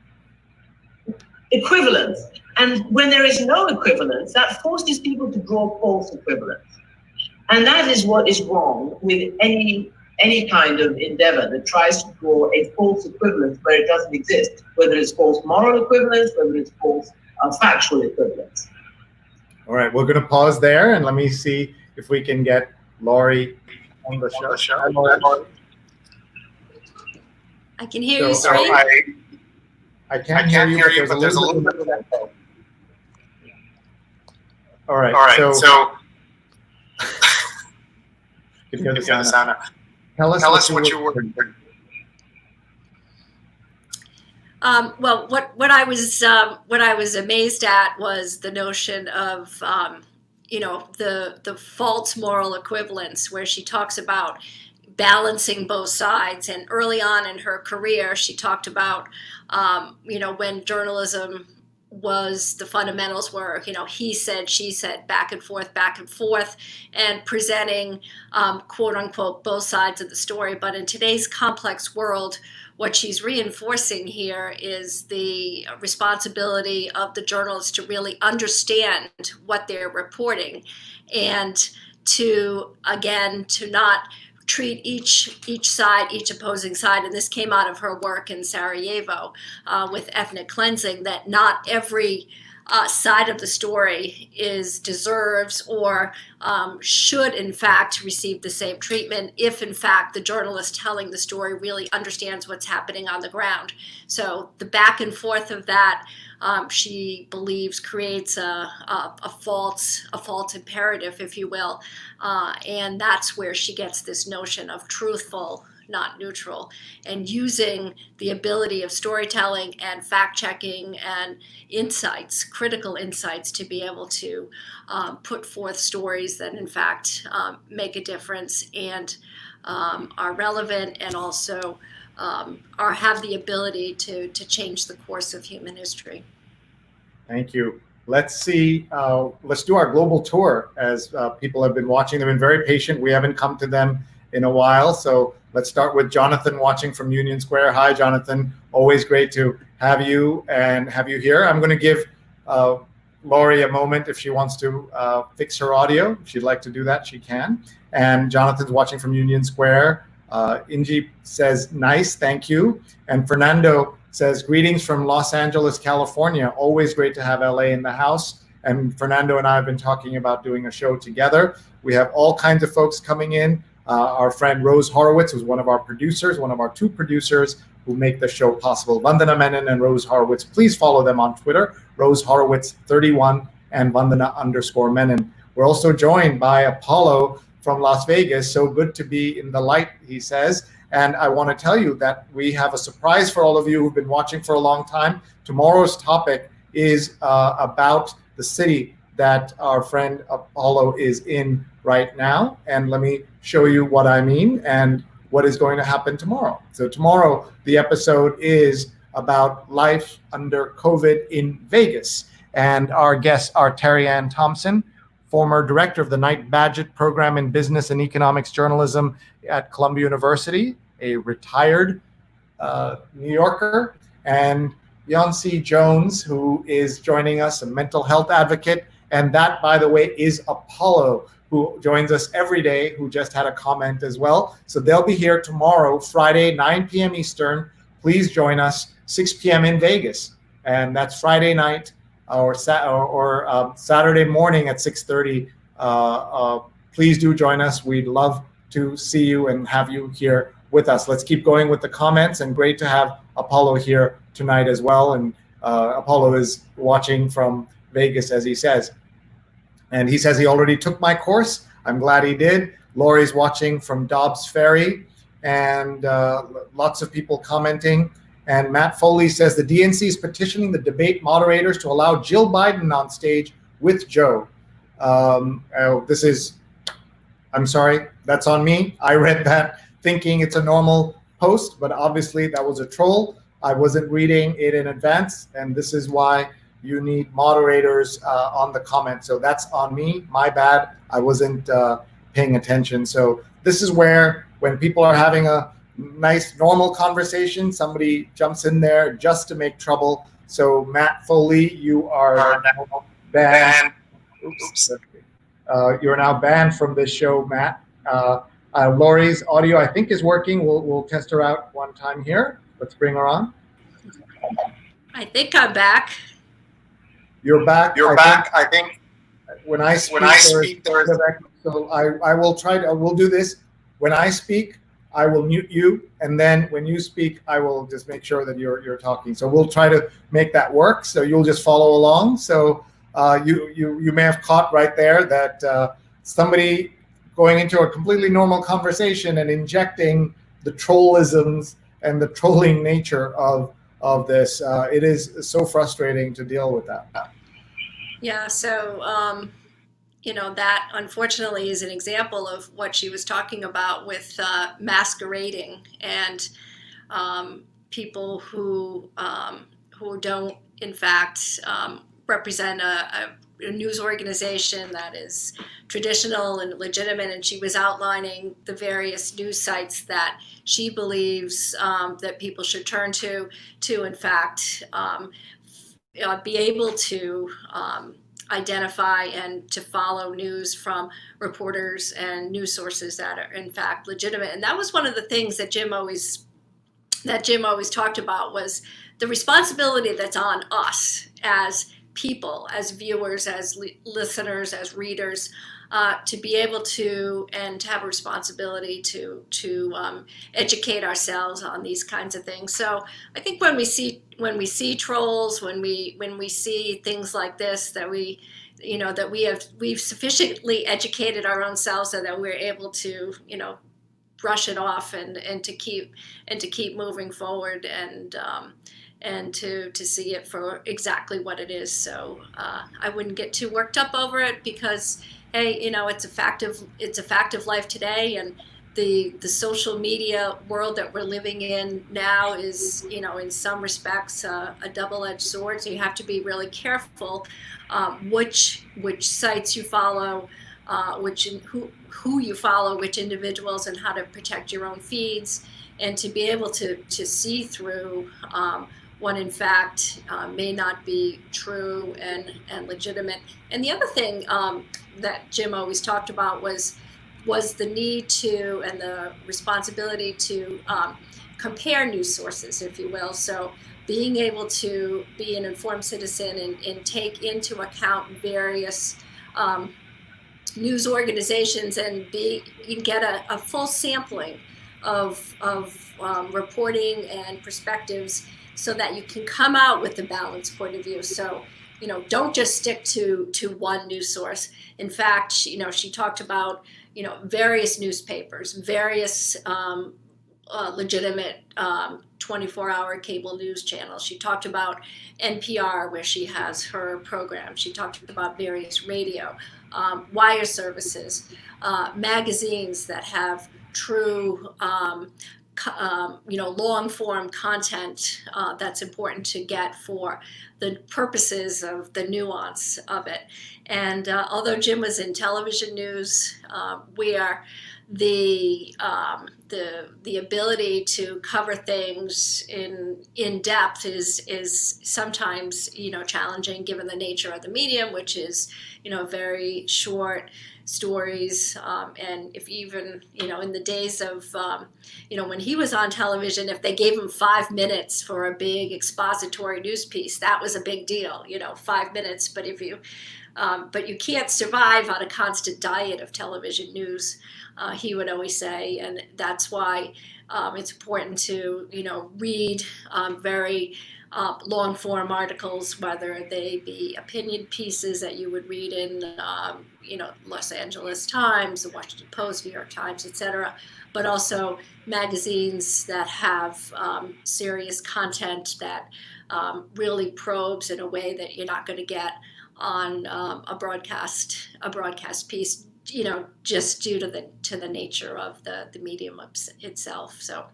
equivalence. And when there is no equivalence, that forces people to draw false equivalence. And that is what is wrong with any kind of endeavor that tries to draw a false equivalence where it doesn't exist, whether it's false moral equivalence, whether it's false factual equivalence. All right, we're going to pause there and let me see if we can get Laurie on the show. Hi, Laurie. I can hear you, Sree. I can't hear you, but there's a little bit of echo. All right, so tell us what you were. Well, what I was amazed at was the notion of you know, the false moral equivalence, where she talks about balancing both sides. And early on in her career, she talked about you know, when journalism was, the fundamentals were, you know, he said, she said, back and forth, and presenting quote unquote both sides of the story. But in today's complex world, what she's reinforcing here is the responsibility of the journalists to really understand what they're reporting, and to not treat each side, each opposing side. And this came out of her work in Sarajevo with ethnic cleansing, that not every side of the story deserves or should in fact receive the same treatment if in fact the journalist telling the story really understands what's happening on the ground. So the back and forth of that, she believes, creates a false imperative, if you will, and that's where she gets this notion of truthful, not neutral, and using the ability of storytelling and fact-checking and insights, critical insights, to be able to put forth stories that in fact make a difference and are relevant, and also have the ability to change the course of human history. Thank you. Let's see, let's do our global tour, as people have been watching. They've been very patient. We haven't come to them in a while. So let's start with Jonathan watching from Union Square. Hi, Jonathan. Always great to have you here. I'm going to give Laurie a moment if she wants to fix her audio. If she'd like to do that, she can. And Jonathan's watching from Union Square. Inji says, nice, thank you. And Fernando says, greetings from Los Angeles, California. Always great to have LA in the house. And Fernando and I have been talking about doing a show together. We have all kinds of folks coming in. Our friend Rose Horowitz, who's one of our producers, one of our two producers who make the show possible. Vandana Menon and Rose Horowitz. Please follow them on Twitter, Rose Horowitz 31 and Vandana_Menon. We're also joined by Apollo from Las Vegas. So good to be in the light, he says. And I want to tell you that we have a surprise for all of you who've been watching for a long time. Tomorrow's topic is about the city that our friend Apollo is in right now. And let me show you what I mean and what is going to happen tomorrow. So tomorrow, the episode is about life under COVID in Vegas. And our guests are Terry Ann Thompson, former director of the Knight Badgett Program in Business and Economics Journalism at Columbia University, a retired New Yorker, and Yancey Jones, who is joining us, a mental health advocate. And that, by the way, is Apollo, who joins us every day, who just had a comment as well. So they'll be here tomorrow, Friday, 9 p.m. Eastern. Please join us, 6 p.m. in Vegas. And that's Friday night or Saturday morning at 6:30. Please do join us. We'd love to see you and have you here with us. Let's keep going with the comments, and great to have Apollo here tonight as well. And Apollo is watching from Vegas, as he says. And he says he already took my course. I'm glad he did. Laurie's watching from Dobbs Ferry, and lots of people commenting. And Matt Foley says the DNC is petitioning the debate moderators to allow Jill Biden on stage with Joe. I'm sorry, that's on me. I read that thinking it's a normal post, but obviously that was a troll. I wasn't reading it in advance, and this is why you need moderators on the comment. So that's on me, my bad. I wasn't paying attention. So this is where, when people are having a nice normal conversation, somebody jumps in there just to make trouble. So Matt Foley, you are now banned. Oops. You're now banned from this show, Matt. Laurie's audio, I think, is working. We'll test her out one time here. Let's bring her on. I think I'm back. You're back. I think. When I speak, so I will try to. We'll do this. When I speak, I will mute you, and then when you speak, I will just make sure that you're talking. So we'll try to make that work. So you'll just follow along. So you may have caught right there that somebody going into a completely normal conversation and injecting the trollisms and the trolling nature of this. It is so frustrating to deal with that. Yeah, so, that unfortunately is an example of what she was talking about with masquerading and people who don't, in fact, represent a news organization that is traditional and legitimate. And she was outlining the various news sites that she believes that people should turn to in fact, be able to identify and to follow news from reporters and news sources that are in fact legitimate. And that was one of the things that Jim always talked about, was the responsibility that's on us as people, as viewers, as listeners, as readers, to be able to and to have a responsibility to educate ourselves on these kinds of things. So I think when we see trolls, when we see things like this, that we've sufficiently educated our own selves so that we're able to brush it off and to keep moving forward and to see it for exactly what it is. So I wouldn't get too worked up over it, because hey, it's a fact of life today, and the social media world that we're living in now is, in some respects, a double-edged sword. So you have to be really careful which sites you follow, who you follow, which individuals, and how to protect your own feeds, and to be able to see through when in fact may not be true and legitimate. And the other thing that Jim always talked about was the need to and the responsibility to compare news sources, if you will. So being able to be an informed citizen and take into account various news organizations and get a full sampling of reporting and perspectives, so that you can come out with a balanced point of view. So, don't just stick to one news source. In fact, she talked about, various newspapers, various legitimate 24-hour cable news channels. She talked about NPR, where she has her program. She talked about various radio, wire services, magazines that have true long form content that's important to get for the purposes of the nuance of it. And although Jim was in television news, where the ability to cover things in depth is sometimes challenging, given the nature of the medium, which is very short stories, and if even in the days of when he was on television, if they gave him 5 minutes for a big expository news piece, that was a big deal. 5 minutes, but but you can't survive on a constant diet of television news, he would always say. And that's why it's important to read very long form articles, whether they be opinion pieces that you would read in Los Angeles Times, the Washington Post, New York Times, etc., but also magazines that have serious content that really probes in a way that you're not going to get on a broadcast piece, just due to the nature of the medium itself. So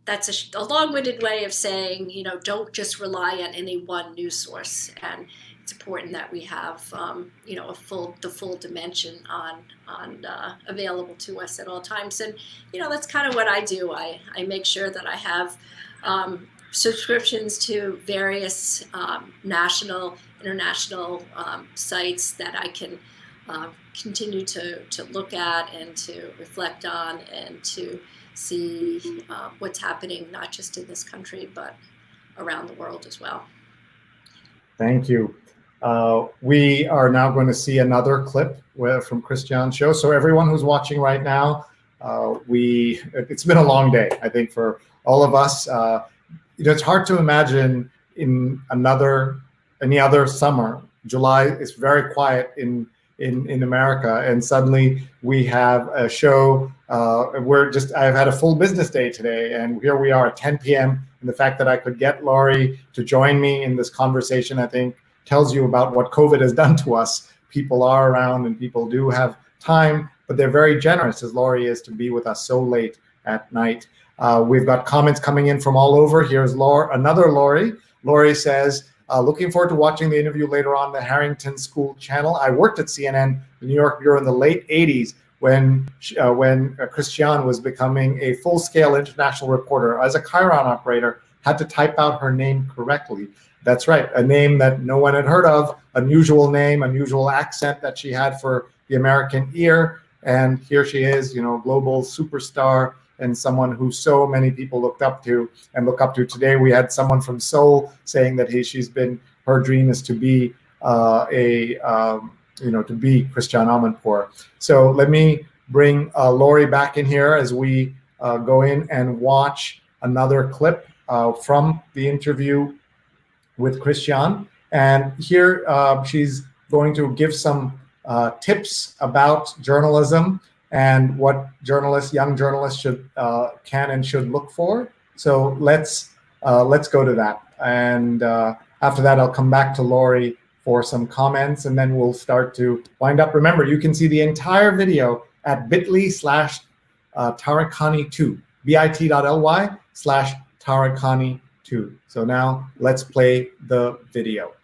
that's a long-winded way of saying, don't just rely on any one news source, and it's important that we have, the full dimension on available to us at all times. And that's kind of what I do. I make sure that I have subscriptions to various national, international sites that I can continue to look at and to reflect on and to see what's happening, not just in this country, but around the world as well. Thank you. We are now going to see another clip from Christiane's show. So everyone who's watching right now, it's been a long day, I think, for all of us. It's hard to imagine in any other summer. July is very quiet in America, and suddenly we have a show. I've had a full business day today, and here we are at 10 p.m. And the fact that I could get Laurie to join me in this conversation, I think, tells you about what COVID has done to us. People are around and people do have time, but they're very generous, as Laurie is, to be with us so late at night. We've got comments coming in from all over. Here's another Laurie. Laurie says, looking forward to watching the interview later on the Harrington School channel. I worked at CNN, the New York Bureau, in the late 80s when Christiane was becoming a full-scale international reporter. As a Chiron operator, had to type out her name correctly. That's right, a name that no one had heard of, unusual name, unusual accent that she had for the American ear. And here she is, global superstar and someone who so many people look up to. Today, we had someone from Seoul saying that her dream is to be to be Christiane Amanpour. So let me bring Laurie back in here as we go in and watch another clip from the interview with Christiane. And here she's going to give some tips about journalism and what young journalists can and should look for. So let's go to that. And after that, I'll come back to Laurie for some comments, and then we'll start to wind up. Remember, you can see the entire video at bit.ly/Taricani2, bit.ly/Taricani2. So now let's play the video.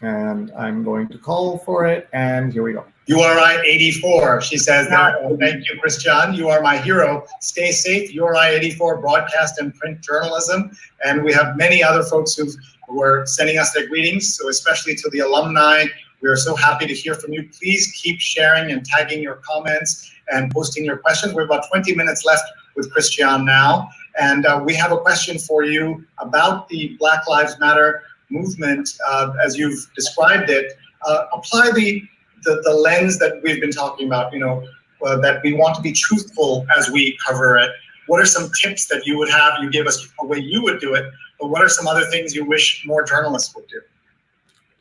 And I'm going to call for it, and here we go. URI 84, she says there. Thank you, Christiane. You are my hero. Stay safe. URI 84, broadcast and print journalism. And we have many other folks who are sending us their greetings, so especially to the alumni. We are so happy to hear from you. Please keep sharing and tagging your comments and posting your questions. We have about 20 minutes left with Christiane now. And we have a question for you about the Black Lives Matter movement, as you've described it. Apply the lens that we've been talking about, that we want to be truthful as we cover it. What are some tips that you would have? You gave us a way you would do it, but what are some other things you wish more journalists would do?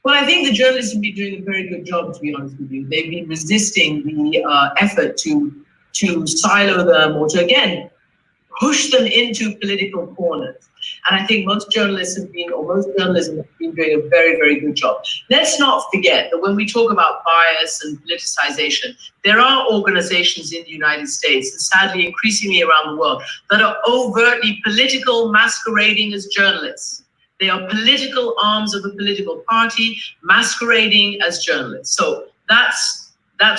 Well, I think the journalists have been doing a very good job, to be honest with you. They've been resisting the effort to silo them or to, again, push them into political corners. And I think most journalism has been doing a very, very good job. Let's not forget that when we talk about bias and politicization, there are organizations in the United States, and sadly increasingly around the world, that are overtly political, masquerading as journalists. They are political arms of a political party masquerading as journalists. So that's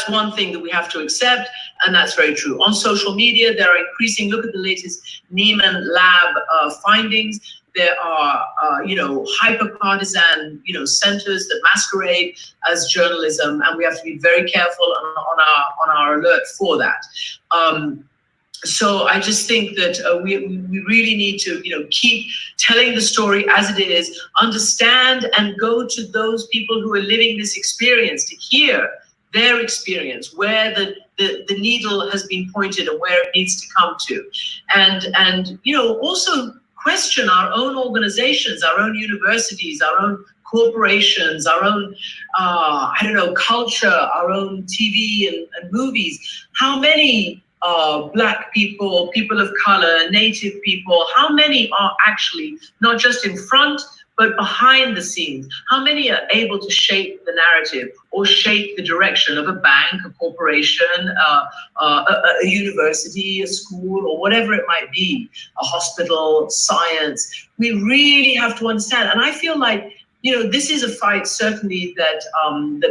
one thing that we have to accept, and that's very true. On social media, there are increasing, look at the latest Neiman Lab findings. There are, hyper-partisan, centers that masquerade as journalism, and we have to be very careful on our alert for that. So I just think that we really need to, keep telling the story as it is, understand and go to those people who are living this experience to hear their experience, where the needle has been pointed and where it needs to come to. And also question our own organizations, our own universities, our own corporations, our own, culture, our own TV and movies. How many Black people, people of color, Native people, how many are actually not just in front, but behind the scenes? How many are able to shape the narrative or shape the direction of a bank, a corporation, a university, a school, or whatever it might be, a hospital, science? We really have to understand. And I feel like, this is a fight certainly that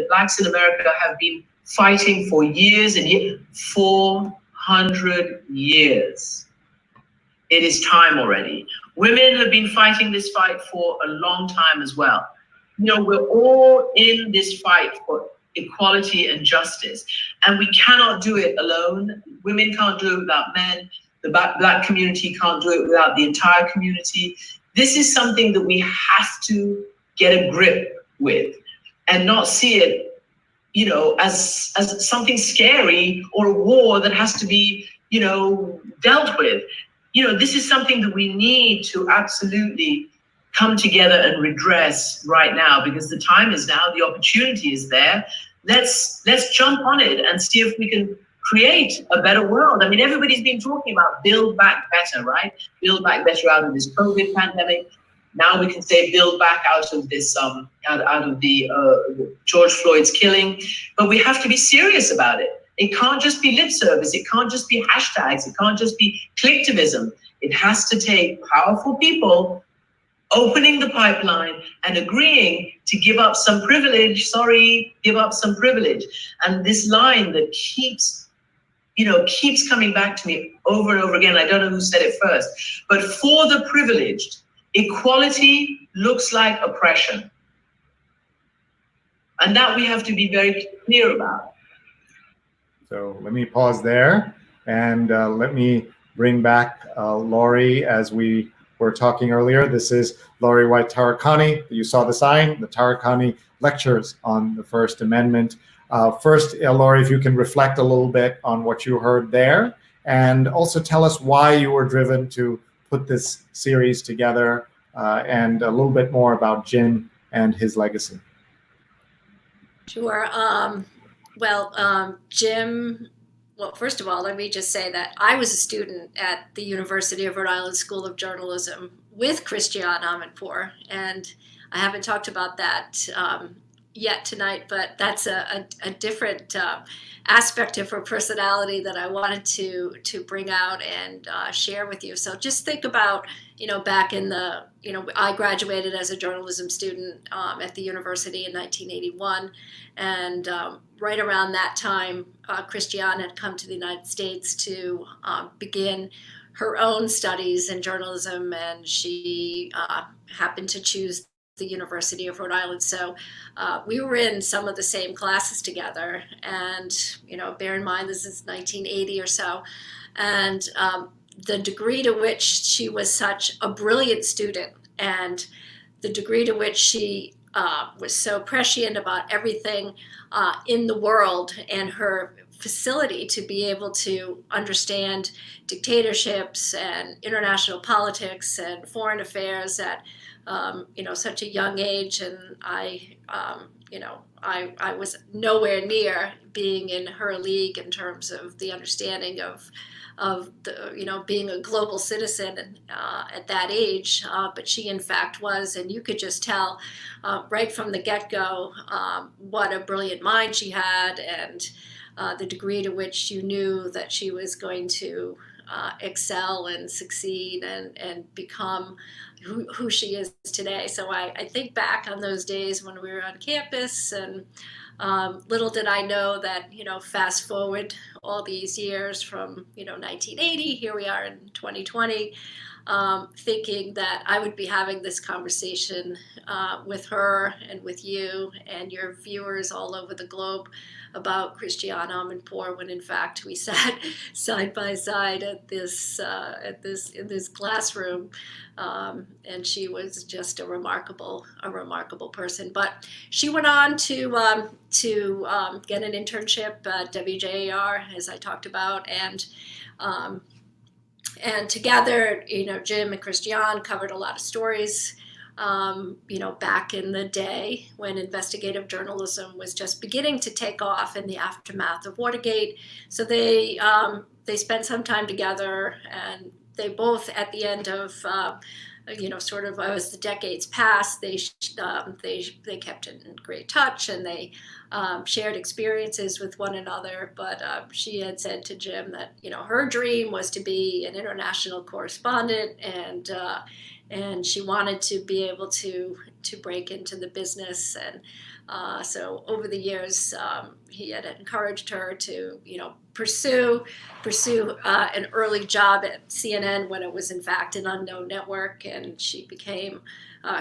Blacks in America have been fighting for years and years, 400 years. It is time already. Women have been fighting this fight for a long time as well. We're all in this fight for equality and justice, and we cannot do it alone. Women can't do it without men. The Black community can't do it without the entire community. This is something that we have to get a grip with and not see it, as something scary or a war that has to be, dealt with. This is something that we need to absolutely come together and redress right now, because the time is now, the opportunity is there. Let's jump on it and see if we can create a better world. I mean, everybody's been talking about build back better, right? Build back better out of this COVID pandemic. Now we can say build back out of this, out of the George Floyd's killing. But we have to be serious about it. It can't just be lip service. It can't just be hashtags. It can't just be clicktivism. It has to take powerful people opening the pipeline and agreeing to give up some privilege. Give up some privilege. And this line that keeps coming back to me over and over again. I don't know who said it first, but for the privileged, equality looks like oppression. And that we have to be very clear about. So let me pause there, and let me bring back Laurie. As we were talking earlier, this is Laurie White-Taricani. You saw the sign, the Taricani Lectures on the First Amendment. First, Laurie, if you can reflect a little bit on what you heard there, and also tell us why you were driven to put this series together, and a little bit more about Jim and his legacy. Sure. Jim, well, first of all, let me just say that I was a student at the University of Rhode Island School of Journalism with Christiane Amanpour, and I haven't talked about that, yet tonight, but that's a different aspect of her personality that I wanted to bring out and share with you. So just think about, back in the, I graduated as a journalism student at the university in 1981. And right around that time, Christiane had come to the United States to begin her own studies in journalism, and she happened to choose the University of Rhode Island. So we were in some of the same classes together. And, bear in mind, this is 1980 or so. And the degree to which she was such a brilliant student, and the degree to which she was so prescient about everything in the world, and her facility to be able to understand dictatorships and international politics and foreign affairs at such a young age. And I was nowhere near being in her league in terms of the understanding of the, being a global citizen at that age, but she in fact was, and you could just tell right from the get-go what a brilliant mind she had, and the degree to which you knew that she was going to excel and succeed and become who she is today. So I think back on those days when we were on campus, and little did I know that, fast forward all these years from, 1980, here we are in 2020, thinking that I would be having this conversation with her and with you and your viewers all over the globe about Christiane Amanpour, when in fact we sat side by side at this in this classroom, and she was just a remarkable person. But she went on to get an internship at WJAR, as I talked about, and together, Jim and Christiane covered a lot of stories. Back in the day when investigative journalism was just beginning to take off in the aftermath of Watergate. So they spent some time together, and they both, at the end of, sort of as the decades passed, they kept in great touch, and they shared experiences with one another. But she had said to Jim that, her dream was to be an international correspondent, and she wanted to be able to break into the business. And so over the years, he had encouraged her to, pursue an early job at CNN when it was in fact an unknown network. And she became,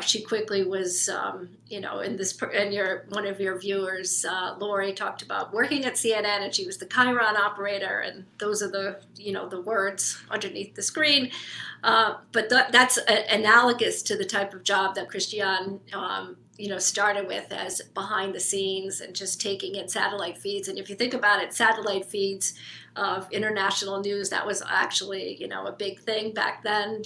she quickly was, in this, and one of your viewers, Laurie, talked about working at CNN, and she was the Chiron operator, and those are the, the words underneath the screen. But that's analogous to the type of job that Christiane, started with, as behind the scenes and just taking in satellite feeds. And if you think about it, satellite feeds of international news, that was actually, a big thing back then,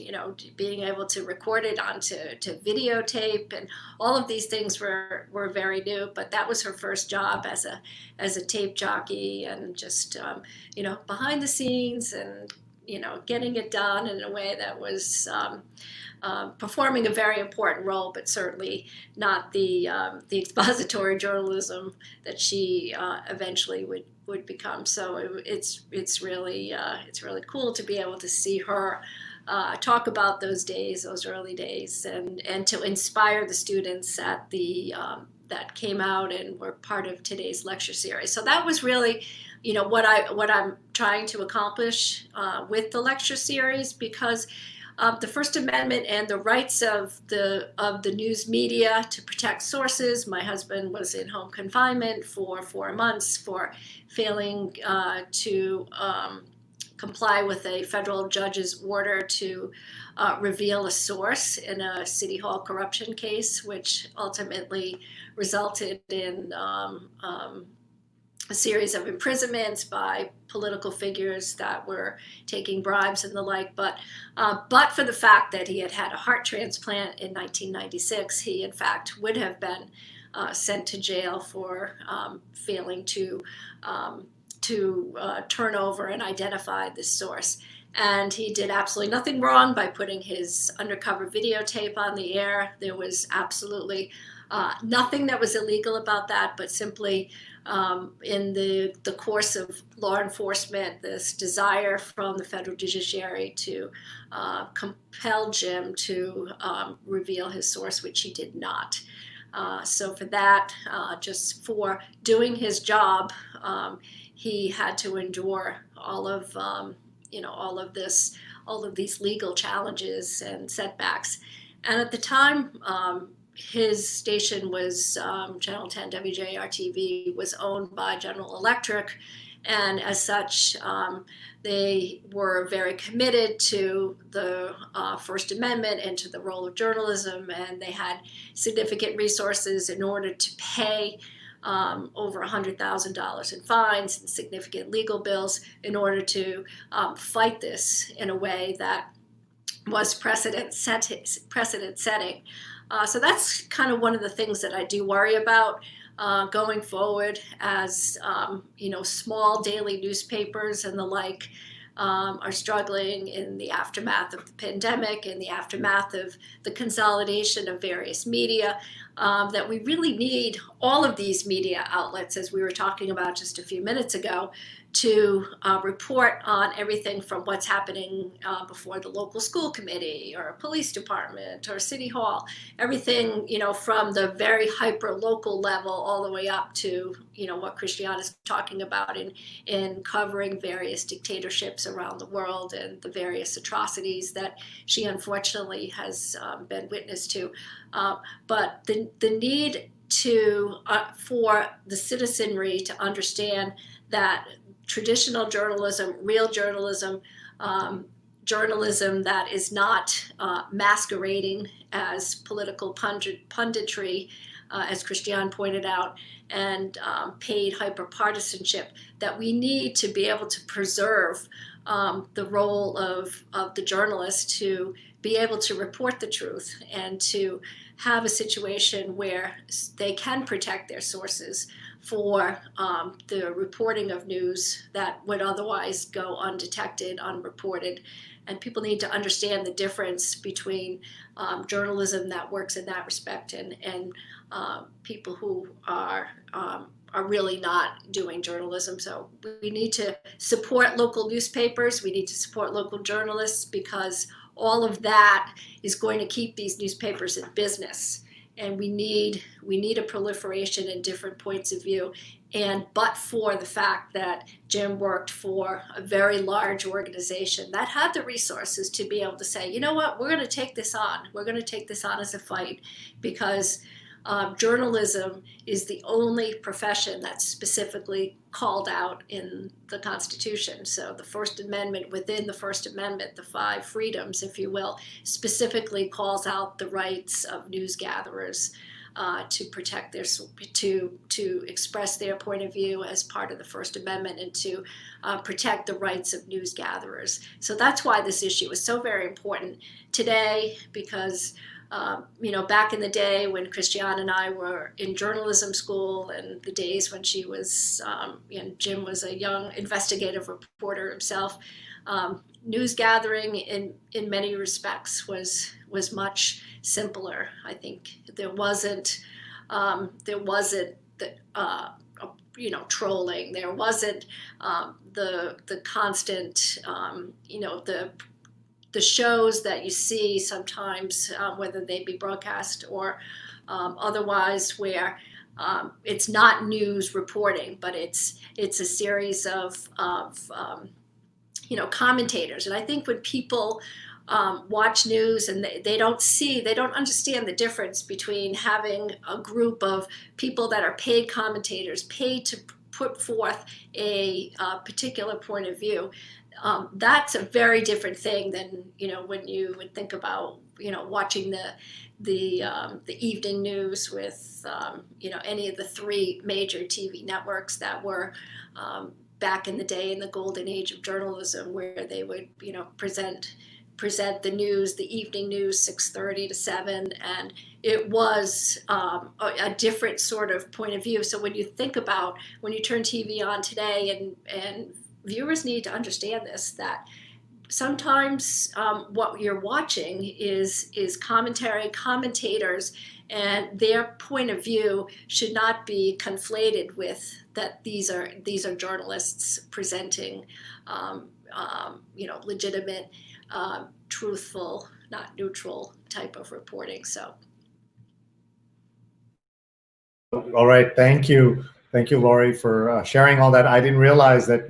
being able to record it onto videotape, and all of these things were very new. But that was her first job as a tape jockey, and just, behind the scenes, and, getting it done in a way that was performing a very important role, but certainly not the expository journalism that she eventually would become. So it's really cool to be able to see her talk about those days, those early days, and to inspire the students at that came out and were part of today's lecture series. So that was really, what I'm trying to accomplish with the lecture series, because the First Amendment and the rights of the news media to protect sources. My husband was in home confinement for 4 months for failing to comply with a federal judge's order to reveal a source in a City Hall corruption case, which ultimately resulted in a series of imprisonments by political figures that were taking bribes and the like. But for the fact that he had had a heart transplant in 1996, he in fact would have been sent to jail for failing to turn over and identify this source. And he did absolutely nothing wrong by putting his undercover videotape on the air. There was absolutely Nothing that was illegal about that, but simply in the course of law enforcement, this desire from the federal judiciary to compel Jim to reveal his source, which he did not. So for that, just for doing his job, he had to endure all of these legal challenges and setbacks. And at the time, his station was Channel 10 WJR-TV was owned by General Electric, and as such, they were very committed to the First Amendment and to the role of journalism, and they had significant resources in order to pay over $100,000 in fines and significant legal bills in order to fight this in a way that was precedent setting. So that's kind of one of the things that I do worry about going forward as, small daily newspapers and the like are struggling in the aftermath of the pandemic, in the aftermath of the consolidation of various media, that we really need all of these media outlets, as we were talking about just a few minutes ago, to report on everything from what's happening before the local school committee or police department or city hall, everything, from the very hyper local level all the way up to, what Christiane is talking about in covering various dictatorships around the world and the various atrocities that she unfortunately has been witness to. But the need for the citizenry to understand that traditional journalism, real journalism, journalism that is not masquerading as political punditry, as Christiane pointed out, and paid hyperpartisanship, that we need to be able to preserve the role of the journalist to be able to report the truth and to have a situation where they can protect their sources for the reporting of news that would otherwise go undetected, unreported. And people need to understand the difference between journalism that works in that respect and people who are really not doing journalism. So we need to support local newspapers. We need to support local journalists, because all of that is going to keep these newspapers in business. And we need a proliferation in different points of view. And but for the fact that Jim worked for a very large organization that had the resources to be able to say, you know what, we're going to take this on. We're going to take this on as a fight, because journalism is the only profession that's specifically called out in the Constitution. So the First Amendment, within the First Amendment, the 5 freedoms, if you will, specifically calls out the rights of news gatherers to protect their, to express their point of view as part of the First Amendment, and to protect the rights of news gatherers. So that's why this issue is so very important today, because back in the day when Christiane and I were in journalism school, and the days when she was, Jim was a young investigative reporter himself, news gathering in many respects was much simpler. I think there wasn't trolling. There wasn't the constant, the shows that you see sometimes, whether they be broadcast or otherwise, where it's not news reporting, but it's a series of commentators. And I think when people watch news and they don't understand the difference between having a group of people that are paid commentators, paid to put forth a particular point of view. That's a very different thing than when you would think about watching the evening news with any of the 3 major TV networks that were back in the day in the golden age of journalism, where they would present the news, the evening news, 6:30 to 7, and it was a different sort of point of view. So when you think about when you turn TV on today, and viewers need to understand this, that sometimes what you're watching is commentary, commentators, and their point of view should not be conflated with that these are journalists presenting legitimate, truthful, not neutral type of reporting. So. All right, thank you, Laurie, for sharing all that. I didn't realize that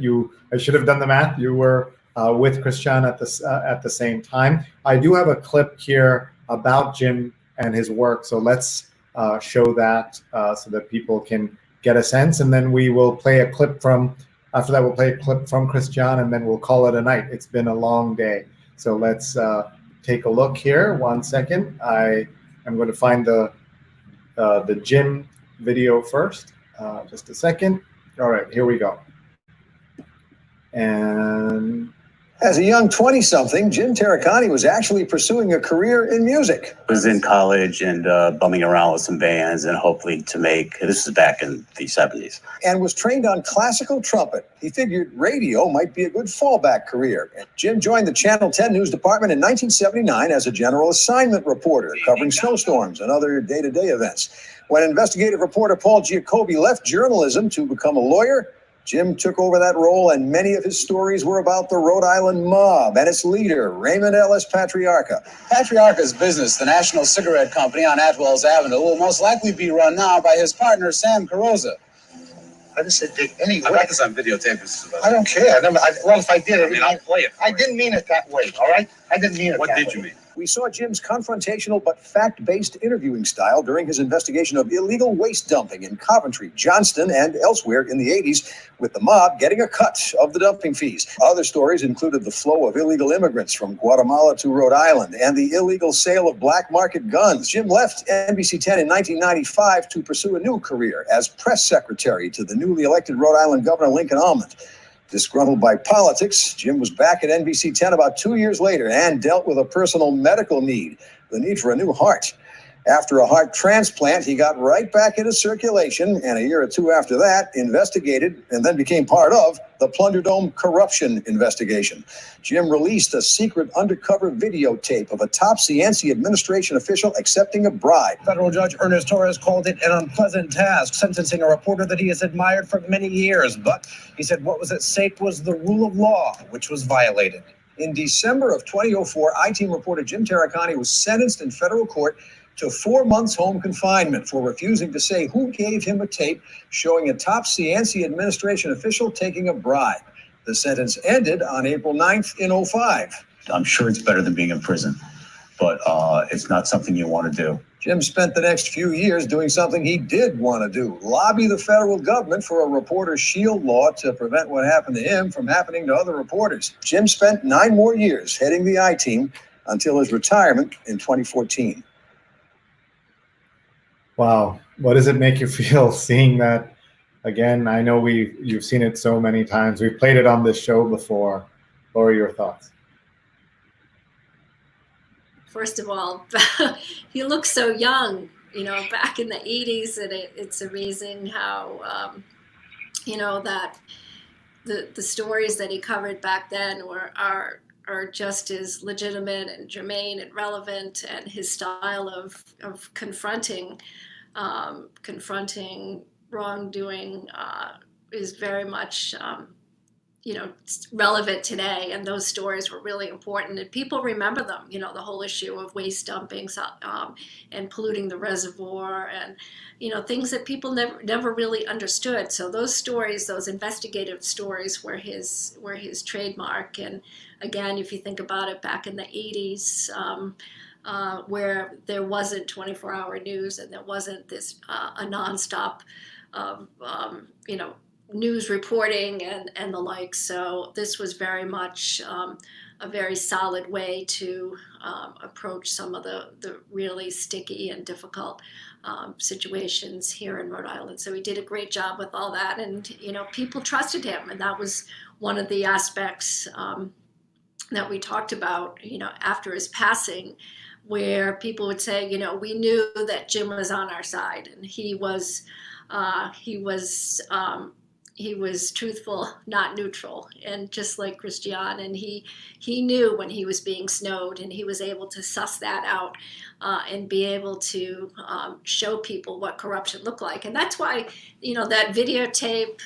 I should have done the math. You were with Christiane at the same time. I do have a clip here about Jim and his work, so let's show that so that people can get a sense, and then we will play a clip from. After that, we'll play a clip from Christiane, and then we'll call it a night. It's been a long day, so let's take a look here. 1 second. I am going to find the Jim video first. Just a second. All right, here we go. And as a young 20-something, Jim Taricani was actually pursuing a career in music. I was in college and bumming around with some bands and hopefully to make, this is back in the 70s. And was trained on classical trumpet. He figured radio might be a good fallback career. Jim joined the Channel 10 News Department in 1979 as a general assignment reporter, covering snowstorms and other day-to-day events. When investigative reporter Paul Giacobbe left journalism to become a lawyer, Jim took over that role, and many of his stories were about the Rhode Island mob and its leader, Raymond Ellis Patriarca. Patriarca's business, the National Cigarette Company on Atwells Avenue, will most likely be run now by his partner, Sam Carrozza. I just said anyway. I got this on videotape. I don't care. Well, if I did, I'll play it. I didn't mean it that way, all right? I didn't mean it that way. What did you mean? We saw Jim's confrontational but fact-based interviewing style during his investigation of illegal waste dumping in Coventry, Johnston, and elsewhere in the 80s, with the mob getting a cut of the dumping fees. Other stories included the flow of illegal immigrants from Guatemala to Rhode Island and the illegal sale of black market guns. Jim left NBC 10 in 1995 to pursue a new career as press secretary to the newly elected Rhode Island Governor Lincoln Almond. Disgruntled by politics, Jim was back at NBC 10 about 2 years later and dealt with a personal medical need, the need for a new heart. After a heart transplant, he got right back into circulation, and a year or two after that, investigated and then became part of the Plunderdome corruption investigation. Jim released a secret undercover videotape of a top Cianci administration official accepting a bribe. Federal Judge Ernest Torres called it an unpleasant task, sentencing a reporter that he has admired for many years. But he said what was at stake was the rule of law, which was violated. In December of 2004, I-Team reporter Jim Taricani was sentenced in federal court to 4 months home confinement for refusing to say who gave him a tape showing a top Cianci administration official taking a bribe. The sentence ended on April 9th in 2005. I'm sure it's better than being in prison, but it's not something you want to do. Jim spent the next few years doing something he did want to do, lobby the federal government for a reporter shield law to prevent what happened to him from happening to other reporters. Jim spent 9 more years heading the I-Team until his retirement in 2014. Wow, what does it make you feel seeing that again? I know you've seen it so many times. We've played it on this show before. Laurie, your thoughts? First of all, he looks so young, back in the 80s, and it's amazing how, that the stories that he covered back then are just as legitimate and germane and relevant, and his style of confronting wrongdoing is very much relevant today, and those stories were really important, and people remember them. The whole issue of waste dumping and polluting the reservoir, and things that people never really understood. So those stories, those investigative stories, were his trademark. And again, if you think about it, back in the 80s, where there wasn't 24-hour news and there wasn't this a nonstop of news reporting and the like. So this was very much a very solid way to approach some of the really sticky and difficult situations here in Rhode Island. So he did a great job with all that, and people trusted him, and that was one of the aspects that we talked about after his passing, where people would say, we knew that Jim was on our side, and he was he was truthful, not neutral, and just like Christiane, and he knew when he was being snowed, and he was able to suss that out and be able to show people what corruption looked like. And that's why, you know, that videotape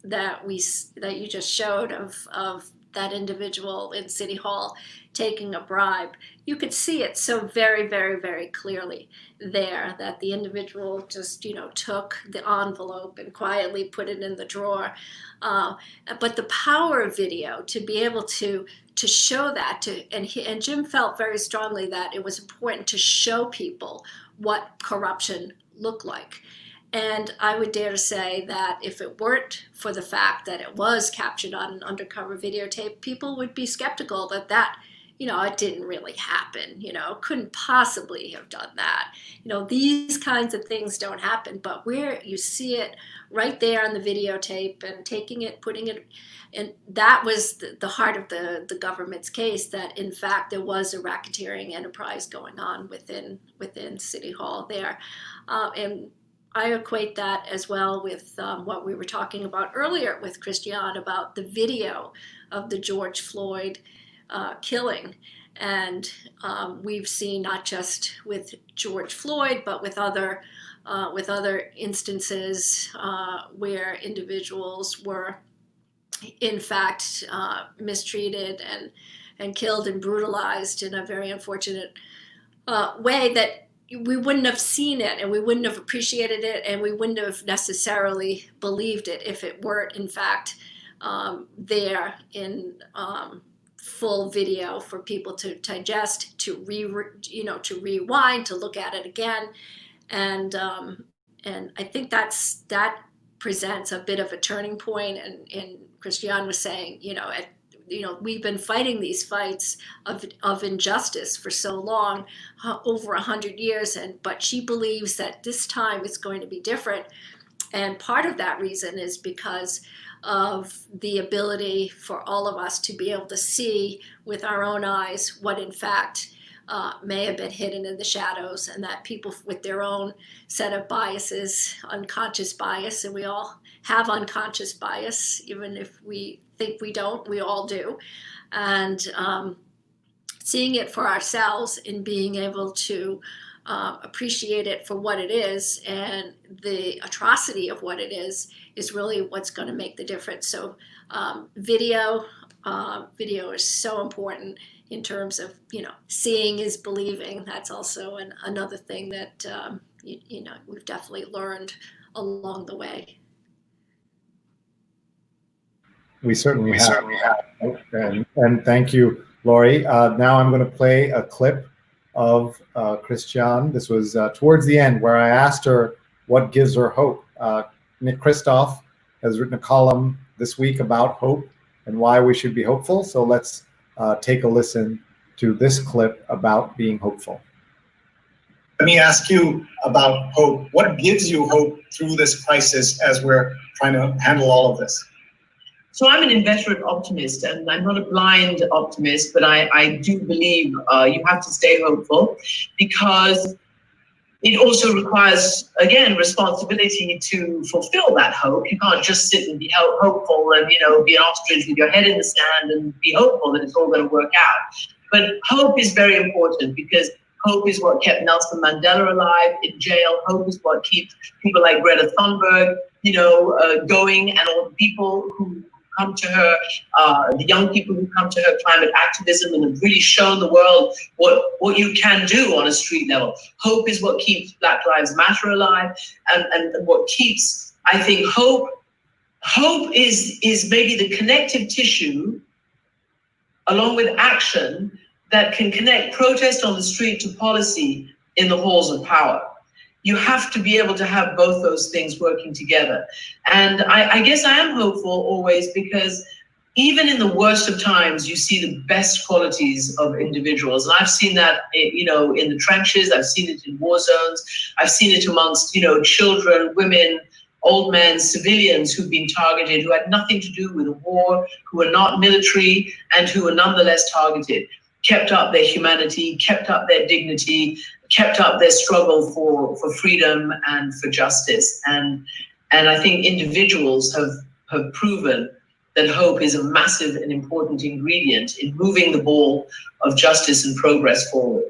that you just showed of that individual in City Hall taking a bribe, you could see it so very, very, very clearly there that the individual just, you know, took the envelope and quietly put it in the drawer. But the power of video to be able to show that, and Jim felt very strongly that it was important to show people what corruption looked like. And I would dare to say that if it weren't for the fact that it was captured on an undercover videotape, people would be skeptical that, you know, it didn't really happen, you know, couldn't possibly have done that. You know, these kinds of things don't happen, but where you see it right there on the videotape and taking it, putting it, and that was the heart of the government's case, that in fact there was a racketeering enterprise going on within City Hall there. And I equate that as well with what we were talking about earlier with Christiane about the video of the George Floyd killing. And we've seen not just with George Floyd, but with other instances where individuals were in fact mistreated and killed and brutalized in a very unfortunate way, that we wouldn't have seen it and we wouldn't have appreciated it and we wouldn't have necessarily believed it if it weren't in fact there in full video for people to digest, to rewind, to look at it again. And I think that presents a bit of a turning point. And Christiane was saying, we've been fighting these fights of injustice for so long, over 100 years, but she believes that this time it's going to be different. And part of that reason is because of the ability for all of us to be able to see with our own eyes what in fact may have been hidden in the shadows, and that people with their own set of biases, unconscious bias, and we all have unconscious bias, even if we think we don't, we all do. And seeing it for ourselves and being able to appreciate it for what it is and the atrocity of what it is really what's going to make the difference. So video is so important in terms of, seeing is believing. That's also another thing that, we've definitely learned along the way. We certainly have. And thank you, Laurie. Now I'm going to play a clip of Christiane. This was towards the end where I asked her what gives her hope. Nick Kristof has written a column this week about hope and why we should be hopeful. So let's take a listen to this clip about being hopeful. Let me ask you about hope. What gives you hope through this crisis as we're trying to handle all of this? So I'm an inveterate optimist, and I'm not a blind optimist, but I do believe you have to stay hopeful, because it also requires, again, responsibility to fulfill that hope. You can't just sit and be hopeful and, be an ostrich with your head in the sand and be hopeful that it's all going to work out. But hope is very important, because hope is what kept Nelson Mandela alive in jail. Hope is what keeps people like Greta Thunberg, going, and all the people who come to her, the young people who come to her climate activism and have really shown the world what you can do on a street level. Hope is what keeps Black Lives Matter alive, and what keeps, I think, hope is maybe the connective tissue, along with action, that can connect protest on the street to policy in the halls of power. You have to be able to have both those things working together. And I guess I am hopeful always, because even in the worst of times, you see the best qualities of individuals. And I've seen that, in the trenches. I've seen it in war zones. I've seen it amongst, children, women, old men, civilians who've been targeted, who had nothing to do with the war, who are not military, and who are nonetheless targeted, kept up their humanity, kept up their dignity, kept up their struggle for freedom and for justice. And And I think individuals have proven that hope is a massive and important ingredient in moving the ball of justice and progress forward.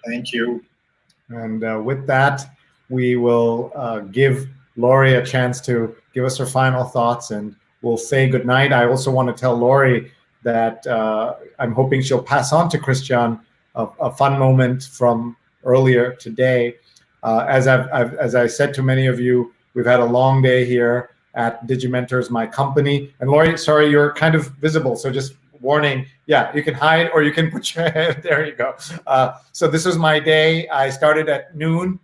Thank you. And with that, we will give Laurie a chance to give us her final thoughts, and we'll say goodnight. I also want to tell Laurie that I'm hoping she'll pass on to Christiane a fun moment from earlier today. As I said to many of you, we've had a long day here at Digimentors, my company. And Laurie, sorry, you're kind of visible, so just warning. Yeah, you can hide or you can put your head. There you go. So this was my day. I started at noon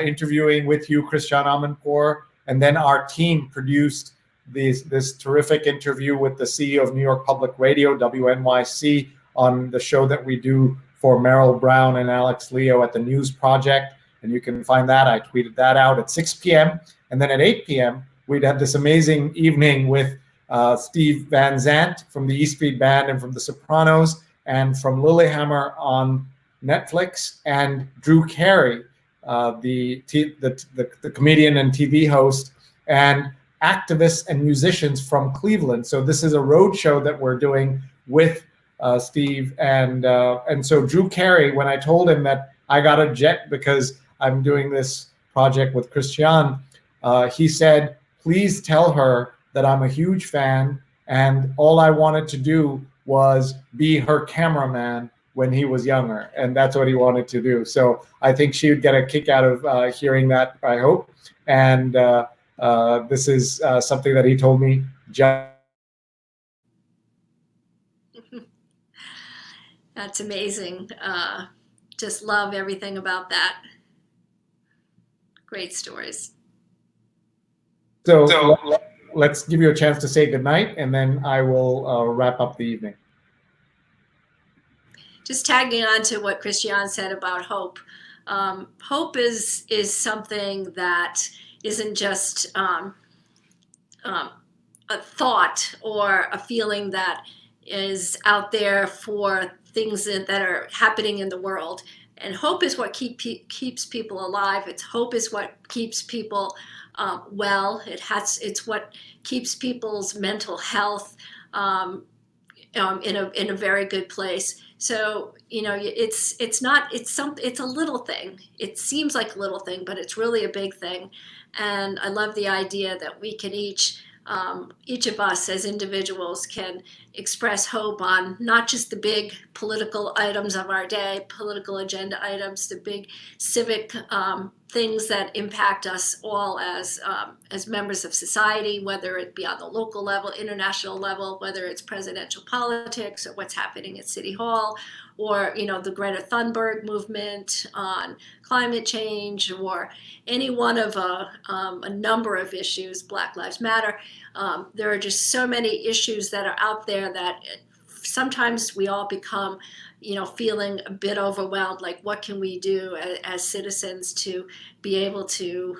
interviewing with you, Christiane Amanpour, and then our team produced this terrific interview with the CEO of New York Public Radio, WNYC, on the show that we do for Merrill Brown and Alex Leo at the News Project. And you can find that. I tweeted that out at 6 p.m. And then at 8 p.m., we'd have this amazing evening with Steve Van Zandt from the E Street Band and from The Sopranos and from Lilyhammer on Netflix, and Drew Carey, the comedian and TV host, and activists and musicians from Cleveland. So this is a road show that we're doing with Steve. And so Drew Carey, when I told him that I got a jet because I'm doing this project with Christiane, he said, please tell her that I'm a huge fan, and all I wanted to do was be her cameraman when he was younger, and that's what he wanted to do. So I think she would get a kick out of hearing that, I hope. And this is something that he told me. That's amazing. Just love everything about that. Great stories. So let's give you a chance to say goodnight, and then I will wrap up the evening. Just tagging on to what Christiane said about hope. Hope is something that isn't just a thought or a feeling that is out there for things that are happening in the world. And hope is what keeps people alive. Hope is what keeps people well. It's what keeps people's mental health in a very good place. So it's a little thing. It seems like a little thing, but it's really a big thing. And I love the idea that we can each of us as individuals can express hope on not just the big political items of our day, political agenda items, the big civic things that impact us all as members of society, whether it be on the local level, international level, whether it's presidential politics or what's happening at City Hall, or the Greta Thunberg movement on climate change, or any one of a number of issues, Black Lives Matter. There are just so many issues that are out there that sometimes we all become feeling a bit overwhelmed, like what can we do as citizens to be able to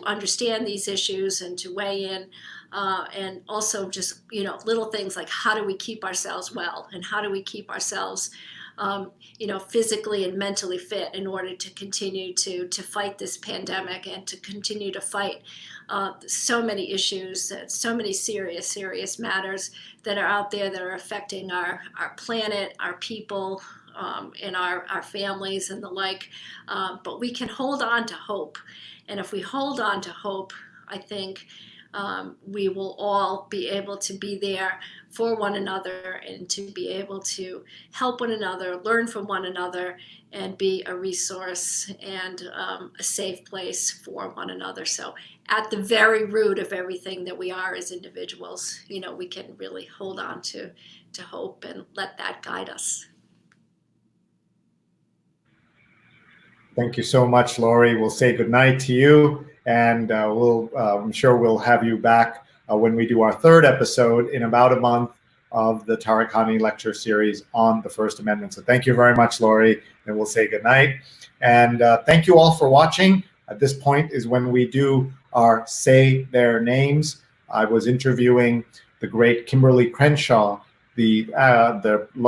understand these issues and to weigh in, and also just little things like how do we keep ourselves well, and how do we keep ourselves physically and mentally fit in order to continue to fight this pandemic and to continue to fight so many issues, so many serious matters that are out there that are affecting our planet, our people, and our families and the like. But we can hold on to hope. And if we hold on to hope, I think we will all be able to be there for one another and to be able to help one another, learn from one another, and be a resource and a safe place for one another. So at the very root of everything that we are as individuals, we can really hold on to hope and let that guide us. Thank you so much, Laurie. We'll say goodnight to you, and I'm sure we'll have you back when we do our third episode in about a month of the Taricani lecture series on the First Amendment. So thank you very much, Laurie, and we'll say goodnight. And thank you all for watching. At this point is when we do our Say Their Names. I was interviewing the great Kimberly Crenshaw, the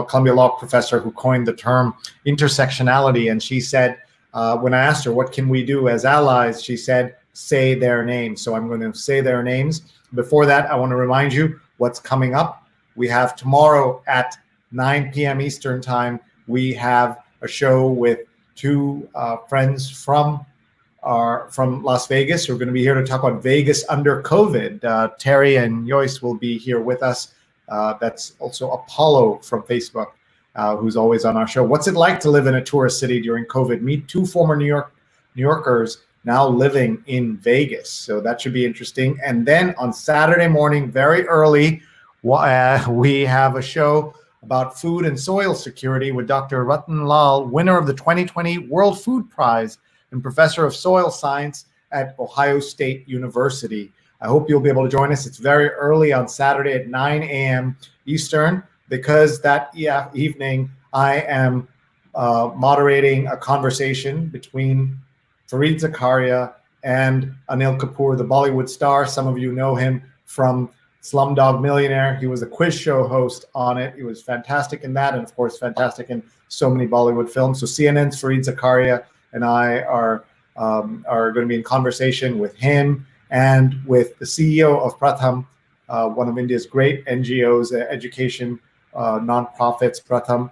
Columbia Law professor who coined the term intersectionality, and she said, when I asked her, what can we do as allies? She said, say their names. So I'm going to say their names. Before that, I want to remind you what's coming up. We have tomorrow at 9 p.m. Eastern time, we have a show with two friends from Las Vegas who are going to be here to talk about Vegas under COVID. Terry and Joyce will be here with us. That's also Apollo from Facebook, who's always on our show. What's it like to live in a tourist city during COVID? Meet two former New Yorkers now living in Vegas. So that should be interesting. And then on Saturday morning, very early, we have a show about food and soil security with Dr. Ratan Lal, winner of the 2020 World Food Prize and professor of soil science at Ohio State University. I hope you'll be able to join us. It's very early on Saturday at 9 a.m. Eastern, because that evening I am moderating a conversation between Fareed Zakaria and Anil Kapoor, the Bollywood star. Some of you know him from Slumdog Millionaire. He was a quiz show host on it. He was fantastic in that, and of course, fantastic in so many Bollywood films. So CNN's Fareed Zakaria and I are going to be in conversation with him and with the CEO of Pratham, one of India's great NGOs, education nonprofits, Pratham,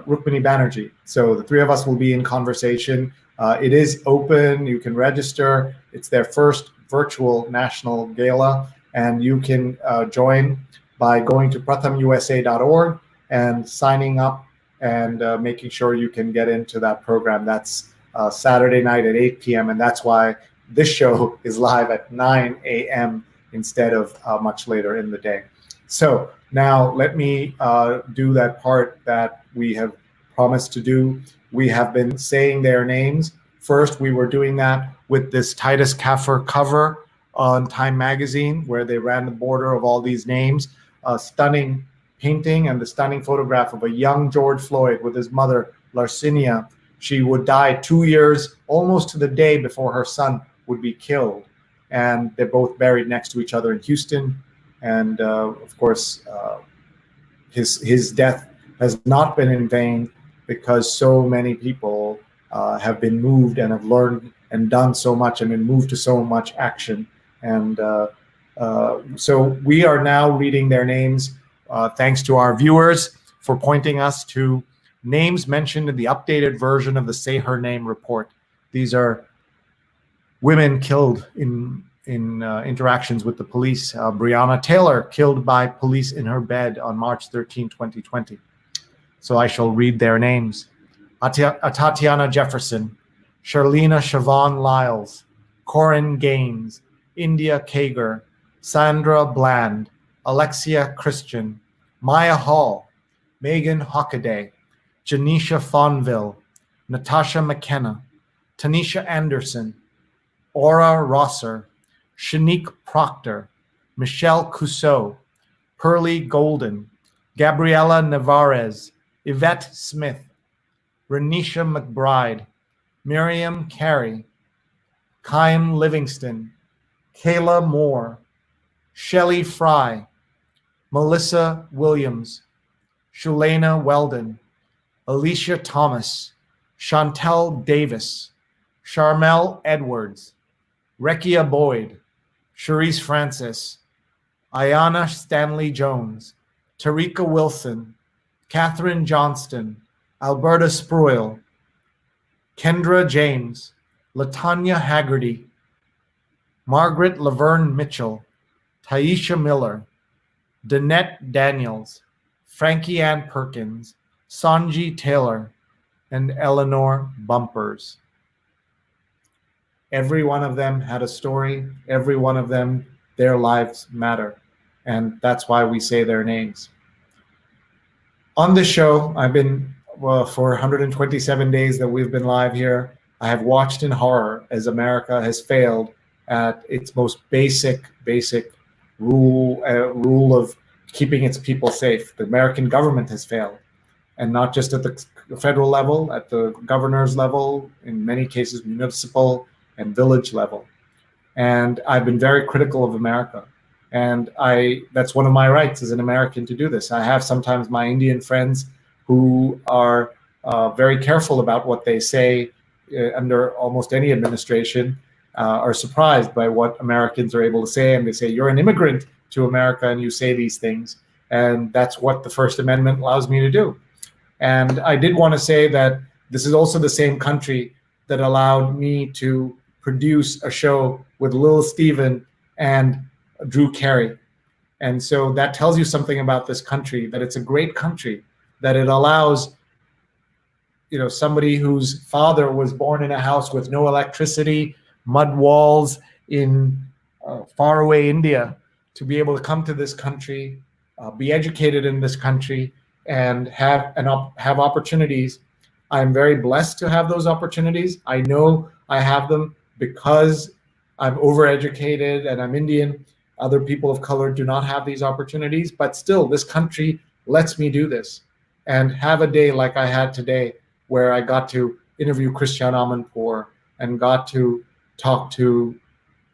Rukmini Banerjee. So the three of us will be in conversation. It is open. You can register. It's their first virtual national gala, and you can join by going to prathamusa.org and signing up and making sure you can get into that program. That's Saturday night at 8 p.m. And that's why this show is live at 9 a.m. instead of much later in the day. So now let me do that part that we have promised to do. We have been saying their names. First, we were doing that with this Titus Kaffir cover on Time Magazine, where they ran the border of all these names. A stunning painting and the stunning photograph of a young George Floyd with his mother, Larcinia. She would die 2 years, almost to the day before her son would be killed. And they're both buried next to each other in Houston. And of course, his death has not been in vain, because so many people have been moved and have learned and done so much and been moved to so much action. And so we are now reading their names, thanks to our viewers for pointing us to names mentioned in the updated version of the Say Her Name report. These are women killed in interactions with the police. Breonna Taylor killed by police in her bed on March 13, 2020. So I shall read their names. Tatiana Jefferson, Charlena Siobhan Lyles, Corinne Gaines, India Kager, Sandra Bland, Alexia Christian, Maya Hall, Megan Hockaday, Janisha Fonville, Natasha McKenna, Tanisha Anderson, Aura Rosser, Shanique Proctor, Michelle Cousseau, Pearlie Golden, Gabriela Navarez, Yvette Smith, Renisha McBride, Miriam Carey, Chaim Livingston, Kayla Moore, Shelley Fry, Melissa Williams, Shulena Weldon, Alicia Thomas, Chantel Davis, Charmel Edwards, Rekia Boyd, Cherise Francis, Ayana Stanley Jones, Tarika Wilson, Catherine Johnston, Alberta Spruill, Kendra James, Latanya Haggerty, Margaret Laverne Mitchell, Taisha Miller, Danette Daniels, Frankie Ann Perkins, Sanji Taylor, and Eleanor Bumpers. Every one of them had a story. Every one of them, their lives matter. And that's why we say their names. On this show, I've been, for 127 days that we've been live here, I have watched in horror as America has failed at its most basic rule of keeping its people safe. The American government has failed, and not just at the federal level, at the governor's level, in many cases municipal and village level. And I've been very critical of America. And that's one of my rights as an American to do this. I have sometimes my Indian friends who are very careful about what they say under almost any administration are surprised by what Americans are able to say. And they say, you're an immigrant to America and you say these things. And that's what the First Amendment allows me to do. And I did want to say that this is also the same country that allowed me to produce a show with Lil Steven and Drew Carey. And so that tells you something about this country, that it's a great country, that it allows, you know, somebody whose father was born in a house with no electricity, mud walls in faraway India, to be able to come to this country, be educated in this country, and have opportunities. I'm very blessed to have those opportunities. I know I have them because I'm overeducated and I'm Indian. Other people of color do not have these opportunities, but still this country lets me do this and have a day like I had today, where I got to interview Christiane Amanpour and got to talk to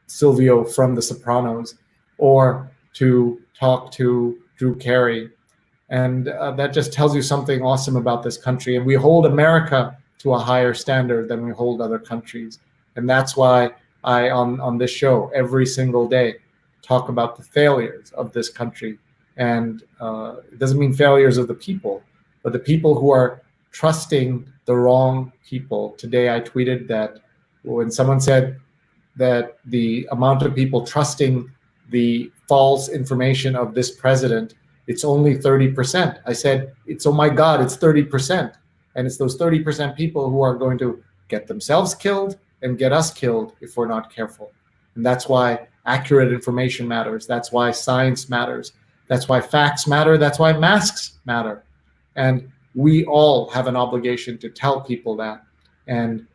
Silvio from The Sopranos, or to talk to Drew Carey. And that just tells you something awesome about this country. And we hold America to a higher standard than we hold other countries. And that's why I, on this show, every single day, talk about the failures of this country. And it doesn't mean failures of the people, but the people who are trusting the wrong people. Today I tweeted that when someone said that the amount of people trusting the false information of this president, it's only 30%. I said, oh my God, it's 30%. And it's those 30% people who are going to get themselves killed and get us killed if we're not careful. And that's why accurate information matters. That's why science matters. That's why facts matter. That's why masks matter. And we all have an obligation to tell people that and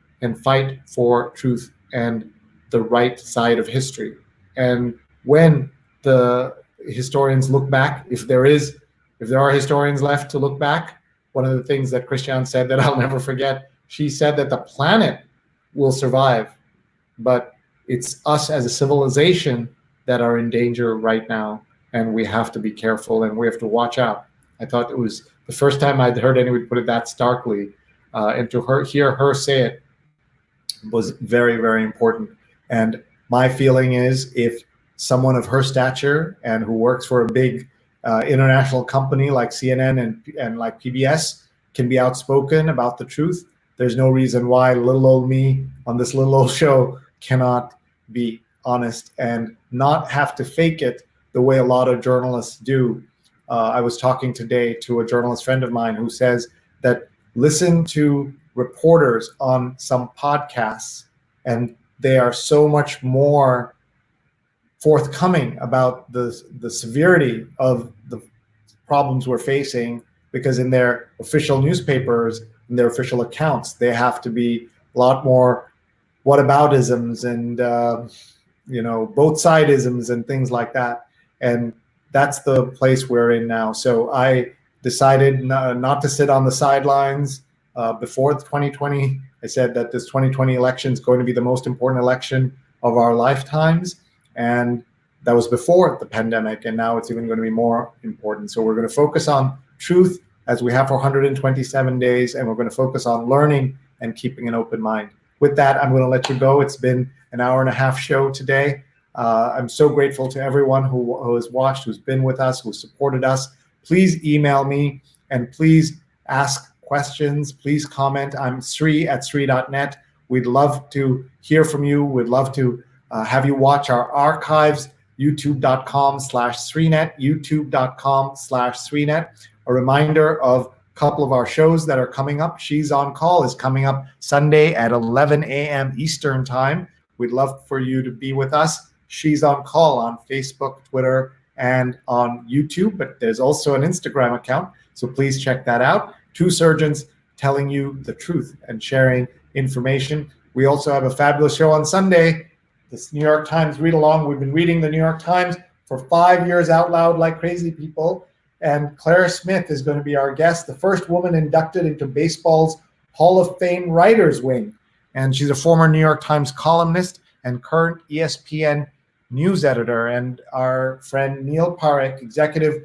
fight for truth and the right side of history. And when the historians look back, if there are historians left to look back, one of the things that Christiane said that I'll never forget, she said that the planet will survive, but it's us as a civilization that are in danger right now, and we have to be careful and we have to watch out. I thought it was the first time I'd heard anybody put it that starkly, and to hear her say it was very, very important. And my feeling is, if someone of her stature and who works for a big international company like CNN and like PBS can be outspoken about the truth, there's no reason why little old me on this little old show cannot be honest and not have to fake it the way a lot of journalists do. I was talking today to a journalist friend of mine who says that listen to reporters on some podcasts and they are so much more forthcoming about the severity of the problems we're facing, because in their official newspapers, in their official accounts, they have to be a lot more whataboutisms and both sidisms and things like that. And that's the place we're in now. So I decided not to sit on the sidelines before the 2020. I said that this 2020 election is going to be the most important election of our lifetimes. And that was before the pandemic, and now it's even going to be more important. So we're going to focus on truth as we have for 127 days, and we're going to focus on learning and keeping an open mind. With that, I'm going to let you go. It's been an hour and a half show today. I'm so grateful to everyone who has watched, who's been with us, who supported us. Please email me and please ask questions. Please comment. I'm Sree@Sree.net. We'd love to hear from you. We'd love to have you watch our archives, youtube.com/Sreenet, youtube.com/Sreenet. A reminder of a couple of our shows that are coming up. She's on Call is coming up Sunday at 11 a.m. Eastern Time. We'd love for you to be with us. She's on Call on Facebook, Twitter, and on YouTube, but there's also an Instagram account, so please check that out. Two surgeons telling you the truth and sharing information. We also have a fabulous show on Sunday, this New York Times read along. We've been reading the New York Times for 5 years out loud like crazy people. And Claire Smith is going to be our guest, the first woman inducted into baseball's Hall of Fame Writers Wing. And she's a former New York Times columnist and current ESPN news editor. And our friend Neil Parekh, executive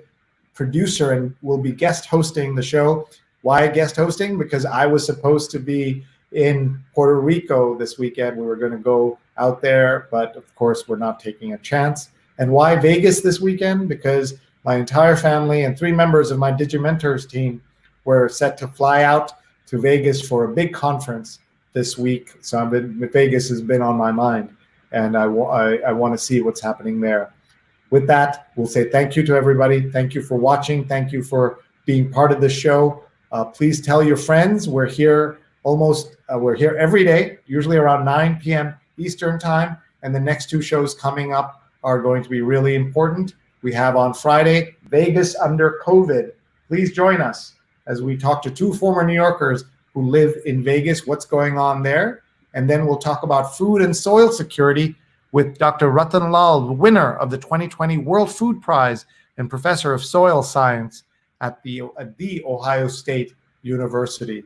producer, and will be guest hosting the show. Why guest hosting? Because I was supposed to be in Puerto Rico this weekend. We were going to go out there, but of course we're not taking a chance. And why Vegas this weekend? Because my entire family and 3 members of my Digimentors team were set to fly out to Vegas for a big conference this week. So Vegas has been on my mind, and I want to see what's happening there. With that, we'll say thank you to everybody. Thank you for watching. Thank you for being part of the show. Please tell your friends. We're here we're here every day, usually around 9 p.m. Eastern time. And the next 2 shows coming up are going to be really important. We have on Friday, Vegas Under COVID. Please join us as we talk to 2 former New Yorkers who live in Vegas, what's going on there. And then we'll talk about food and soil security with Dr. Ratan Lal, the winner of the 2020 World Food Prize and professor of soil science at the Ohio State University.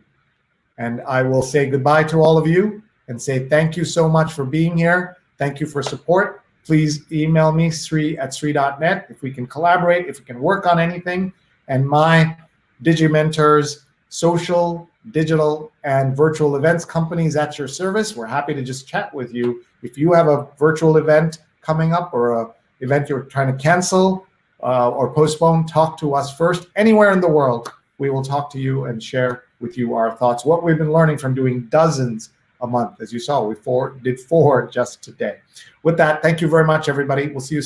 And I will say goodbye to all of you and say thank you so much for being here. Thank you for support. Please email me, sree@sree.net, if we can collaborate, if we can work on anything. And my Digimentors social, digital, and virtual events companies at your service. We're happy to just chat with you. If you have a virtual event coming up or an event you're trying to cancel or postpone, talk to us first. Anywhere in the world, we will talk to you and share with you our thoughts, what we've been learning from doing dozens a month. As you saw, we did 4 just today. With that, thank you very much, everybody. We'll see you soon.